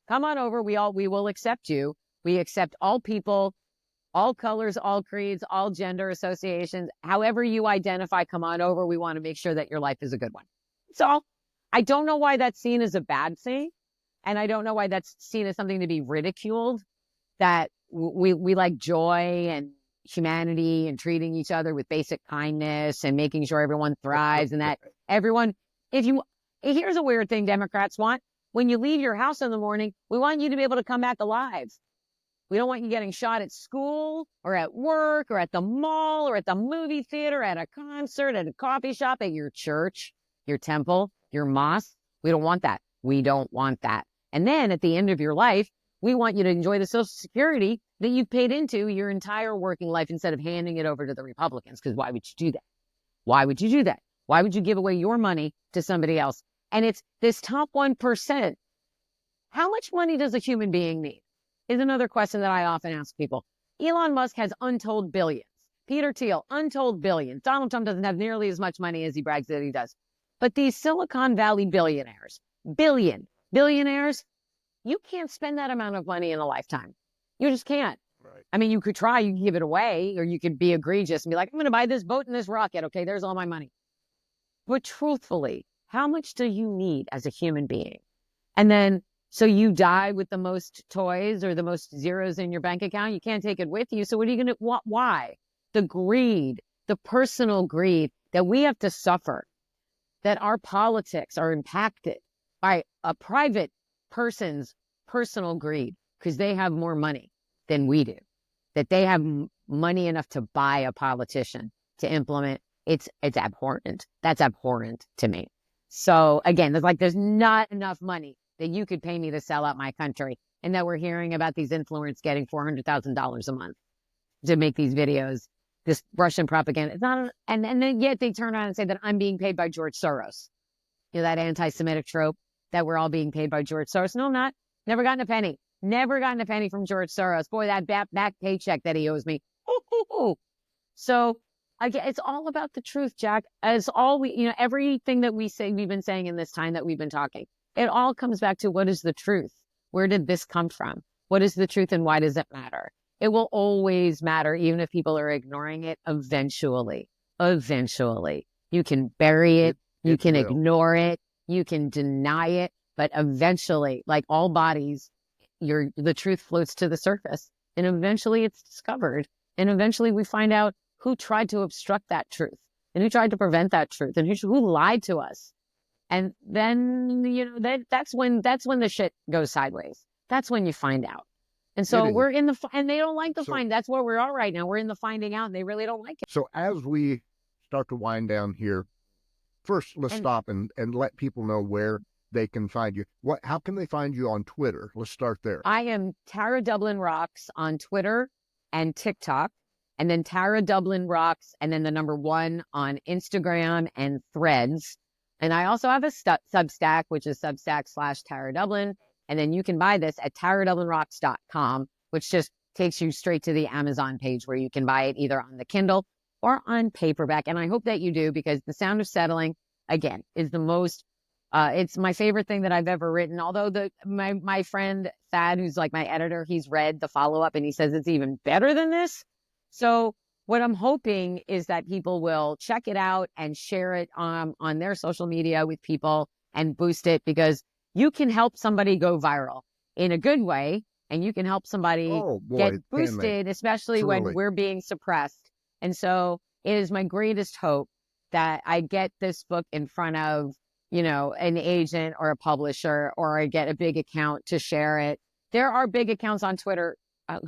Come on over. We will accept you. We accept all people, all colors, all creeds, all gender associations. However you identify, come on over. We want to make sure that your life is a good one. So I don't know why that's seen as a bad thing. And I don't know why that's seen as something to be ridiculed, that we like joy and humanity and treating each other with basic kindness and making sure everyone thrives, and that everyone, here's a weird thing Democrats want. When you leave your house in the morning, we want you to be able to come back alive. We don't want you getting shot at school or at work or at the mall or at the movie theater, at a concert, at a coffee shop, at your church, your temple, your mosque. We don't want that. We don't want that. And then at the end of your life, we want you to enjoy the Social Security that you've paid into your entire working life instead of handing it over to the Republicans. Because why would you do that? Why would you do that? Why would you give away your money to somebody else? And it's this top 1%. How much money does a human being need? Is another question that I often ask people. Elon Musk has untold billions. Peter Thiel, untold billions. Donald Trump doesn't have nearly as much money as he brags that he does. But these Silicon Valley billionaires, billionaires, you can't spend that amount of money in a lifetime. You just can't. Right. I mean, you could try, you can give it away, or you could be egregious and be like, I'm going to buy this boat and this rocket. Okay, there's all my money. But truthfully, how much do you need as a human being? And then, so you die with the most toys or the most zeros in your bank account. You can't take it with you. So what are you going to, why? The greed, the personal greed that we have to suffer, that our politics are impacted by a private person's personal greed because they have more money, than we do, that they have money enough to buy a politician to implement. It's abhorrent. That's abhorrent to me. So again, there's not enough money that you could pay me to sell out my country, and that we're hearing about these influencers getting $400,000 a month to make these videos. This Russian propaganda. It's not, and then yet they turn around and say that I'm being paid by George Soros. That anti-Semitic trope that we're all being paid by George Soros. No, I'm not. Never gotten a penny. Never gotten a penny from George Soros. Boy, that back paycheck that he owes me. So again, it's all about the truth, Jack. It's all everything that we've been saying in this time that we've been talking. It all comes back to, what is the truth? Where did this come from? What is the truth, and why does it matter? It will always matter, even if people are ignoring it. Eventually, you can bury it. You can ignore it. You can deny it. But eventually, like all bodies, the truth floats to the surface, and eventually it's discovered. And eventually we find out who tried to obstruct that truth, and who tried to prevent that truth, and who lied to us. And then, that's when the shit goes sideways. That's when you find out. And so we're in and they don't like the find. That's where we are right now. We're in the finding out, and they really don't like it. So as we start to wind down here, first let's stop and let people know where they can find you. How can they find you on Twitter? Let's start there. I am Tara Dublin Rocks on Twitter and TikTok, and then Tara Dublin Rocks, and then the number 1 on Instagram and Threads. And I also have a Substack, which is Substack/Tara Dublin. And then you can buy this at taradublinrocks.com, which just takes you straight to the Amazon page, where you can buy it either on the Kindle or on paperback. And I hope that you do, because The Sound of Settling, again, is the most, it's my favorite thing that I've ever written. Although my friend Thad, who's like my editor, he's read the follow-up and he says it's even better than this. So what I'm hoping is that people will check it out and share it on their social media with people and boost it, because you can help somebody go viral in a good way, and you can help somebody get boosted, especially when we're being suppressed. And so it is my greatest hope that I get this book in front of, an agent or a publisher, or I get a big account to share it. There are big accounts on Twitter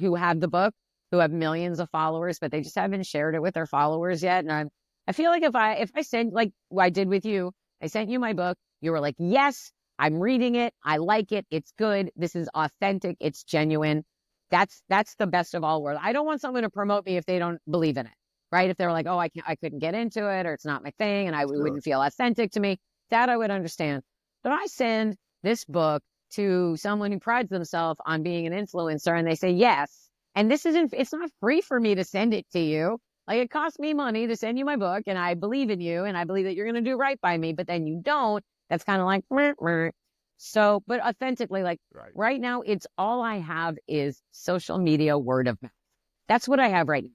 who have the book, who have millions of followers, but they just haven't shared it with their followers yet. And I feel like if I send, like I did with you, I sent you my book, you were like, yes, I'm reading it. I like it. It's good. This is authentic. It's genuine. That's the best of all worlds. I don't want someone to promote me if they don't believe in it, right? If they're like, oh, I couldn't get into it, or it's not my thing, and it wouldn't feel authentic to me, that I would understand. But I send this book to someone who prides themselves on being an influencer, and they say yes. And it's not free for me to send it to you. Like, it costs me money to send you my book, and I believe in you, and I believe that you're going to do right by me, but then you don't. That's kind of like, meh, meh. So, but authentically, like right now, it's all I have is social media, word of mouth. That's what I have right now.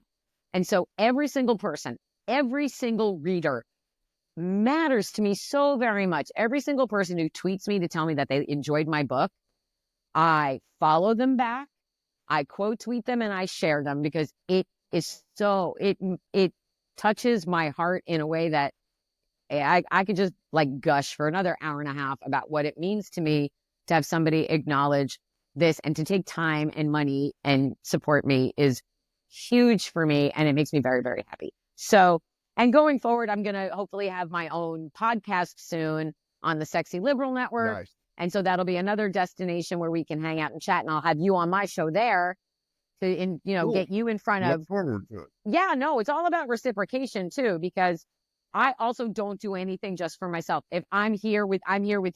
And so every single person, every single reader matters to me so very much. Every single person who tweets me to tell me that they enjoyed my book, I follow them back. I quote tweet them, and I share them, because it touches my heart in a way that I could just like gush for another hour and a half about what it means to me to have somebody acknowledge this, and to take time and money and support me is huge for me. And it makes me very, very happy. So, and going forward, I'm going to hopefully have my own podcast soon on the Sexy Liberal Network. Nice. And so that'll be another destination where we can hang out and chat, and I'll have you on my show there to, cool. Get you in front of. Look forward to it. Yeah, no, it's all about reciprocation too, because I also don't do anything just for myself. If I'm here with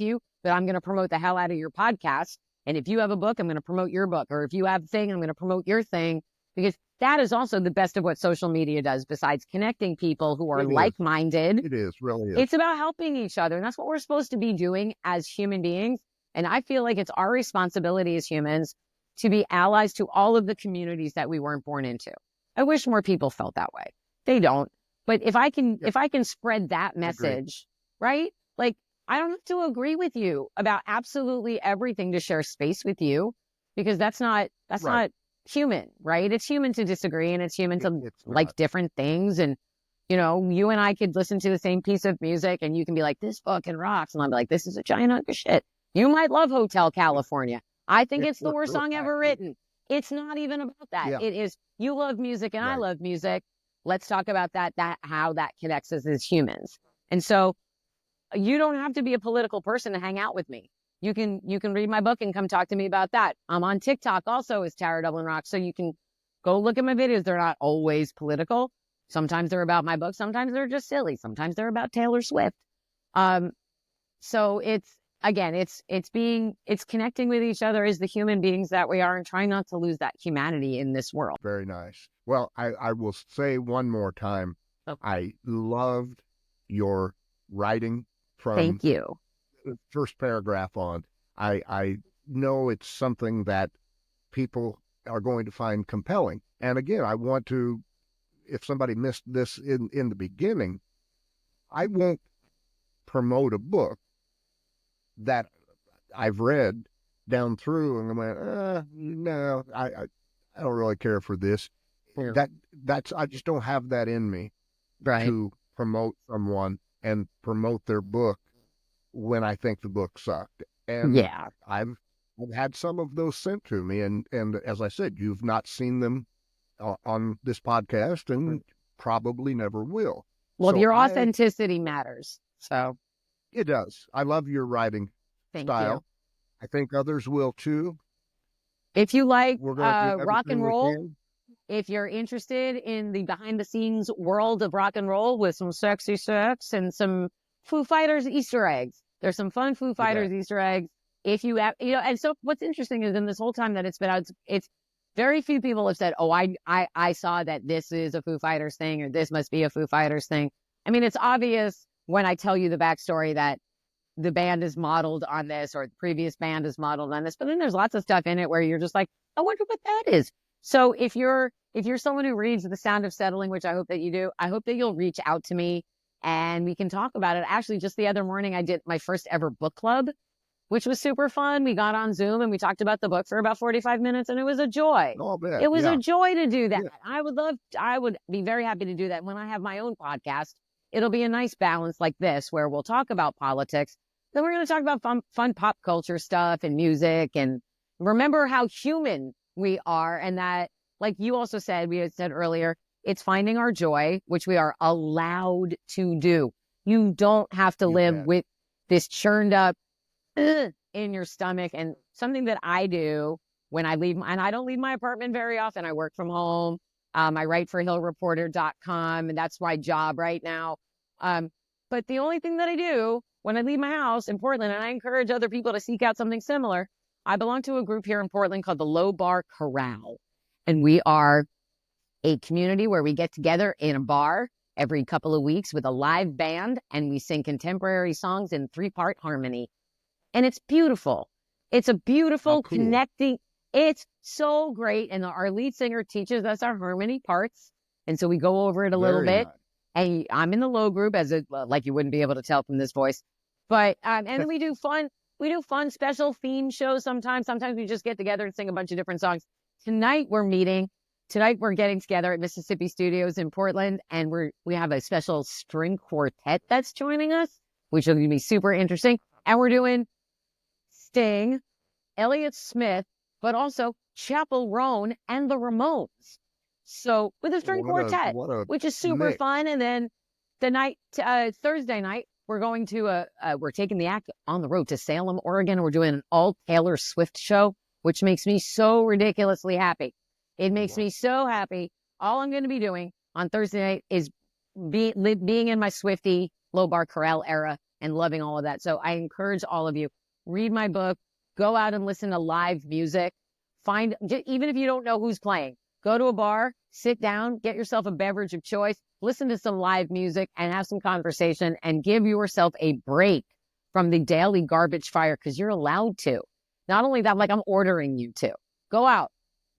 you, but I'm going to promote the hell out of your podcast. And if you have a book, I'm going to promote your book. Or if you have a thing, I'm going to promote your thing, because that is also the best of what social media does, besides connecting people who are like-minded. It is, really is. It's about helping each other. And that's what we're supposed to be doing as human beings. And I feel like it's our responsibility as humans to be allies to all of the communities that we weren't born into. I wish more people felt that way. They don't. But if I can spread that message, right? Like, I don't have to right. with you about absolutely everything to share space with you, because that's not human, right? It's human to disagree, and it's human to like different things. And, you and I could listen to the same piece of music, and you can be like, this fucking rocks. And I'll be like, this is a giant hunk of shit. You might love Hotel California. I think it's the worst song ever written. It's not even about that. Yeah. It is, you love music and I Right. love music. Let's talk about that, how that connects us as humans. And so you don't have to be a political person to hang out with me. You can read my book and come talk to me about that. I'm on TikTok also as Tara Dublin Rock. So you can go look at my videos. They're not always political. Sometimes they're about my book. Sometimes they're just silly. Sometimes they're about Tailor Swift. So it's, again, it's connecting with each other as the human beings that we are and trying not to lose that humanity in this world. Very nice. Well, I will say one more time, I loved your writing from Thank you. the first paragraph on. I know it's something that people are going to find compelling. And again, I want to, if somebody missed this in the beginning, I won't promote a book that I've read down through and I'm like, no, I don't really care for this. Yeah. That's I just don't have that in me Right. to promote someone and promote their book when I think the book sucked. And Yeah. I've had some of those sent to me, and as I said, you've not seen them on this podcast, and probably never will. Well, So your authenticity matters. So it does. I love your writing thank style. you. I think others will too. If you like We're going to do rock and everything we roll, can. if you're interested in the behind the scenes world of rock and roll with some sexy sex and some Foo Fighters Easter eggs, there's some fun Foo Fighters Easter eggs. If you have, and so what's interesting is in this whole time that it's been out, it's very few people have said, oh, I saw that this is a Foo Fighters thing or this must be a Foo Fighters thing. I mean, it's obvious when I tell you the backstory that the band is modeled on this or the previous band is modeled on this, but then there's lots of stuff in it where you're just like, I wonder what that is. So if you're someone who reads The Sound of Settling, which I hope that you do, I hope that you'll reach out to me and we can talk about it. Actually, just the other morning, I did my first ever book club, which was super fun. We got on Zoom and we talked about the book for about 45 minutes and it was a joy. Oh, I bet. It was Yeah. a joy to do that. Yeah. I would be very happy to do that. When I have my own podcast, it'll be a nice balance like this where we'll talk about politics. Then we're going to talk about fun pop culture stuff and music and remember how human we are. And that, like you also said, we had said earlier, it's finding our joy, which we are allowed to do. You don't have to live with this churned up in your stomach. And something that I do when I leave, and I don't leave my apartment very often. I work from home. I write for hillreporter.com, and that's my job right now. But the only thing that I do when I leave my house in Portland, and I encourage other people to seek out something similar, I belong to a group here in Portland called the Low Bar Corral. And we are a community where we get together in a bar every couple of weeks with a live band, and we sing contemporary songs in 3-part harmony. And it's beautiful. It's a beautiful connecting. It's so great. And our lead singer teaches us our harmony parts. And so we go over it a little bit. Nice. And I'm in the low group like you wouldn't be able to tell from this voice. But, and we do fun special theme shows sometimes. Sometimes we just get together and sing a bunch of different songs. Tonight we're getting together at Mississippi Studios in Portland. And we have a special string quartet that's joining us, which will be super interesting. And we're doing Sting, Elliott Smith, but also Chappell Roan and the Ramones. So with a string quartet, which is super fun. And then the Thursday night, we're going to we're taking the act on the road to Salem, Oregon. And we're doing an all Tailor Swift show, which makes me so ridiculously happy. It makes me so happy. All I'm going to be doing on Thursday night is being in my Swiftie Low Bar Corral era and loving all of that. So I encourage all of you, read my book, go out and listen to live music. Even if you don't know who's playing, go to a bar, sit down, get yourself a beverage of choice, listen to some live music and have some conversation and give yourself a break from the daily garbage fire because you're allowed to. Not only that, like I'm ordering you to. Go out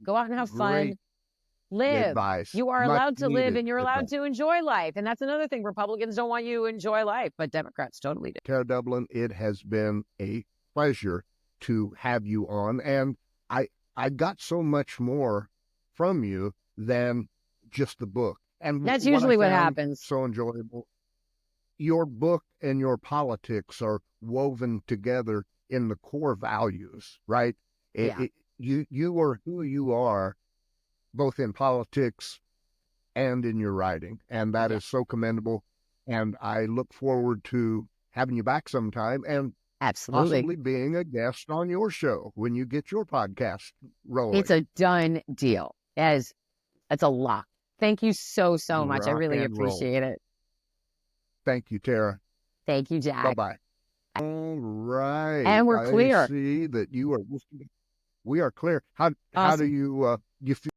and have fun. Live. Advice. You are allowed to live and you're allowed to enjoy life. And that's another thing. Republicans don't want you to enjoy life, but Democrats totally do. Tara Dublin, it has been a pleasure to have you on. And I got so much more from you than just the book. And that's usually what happens. So enjoyable. Your book and your politics are woven together in the core values, right? you are who you are, both in politics and in your writing, and that is so commendable. And I look forward to having you back sometime, and Absolutely. possibly being a guest on your show when you get your podcast rolling. It's a done deal. It's a lock. Thank you so much. I Rock really and roll. appreciate it. Thank you, Tara. Thank you, Jack. Bye-bye. All right. And we're clear. I see that you are. We are clear. How Awesome. do you feel?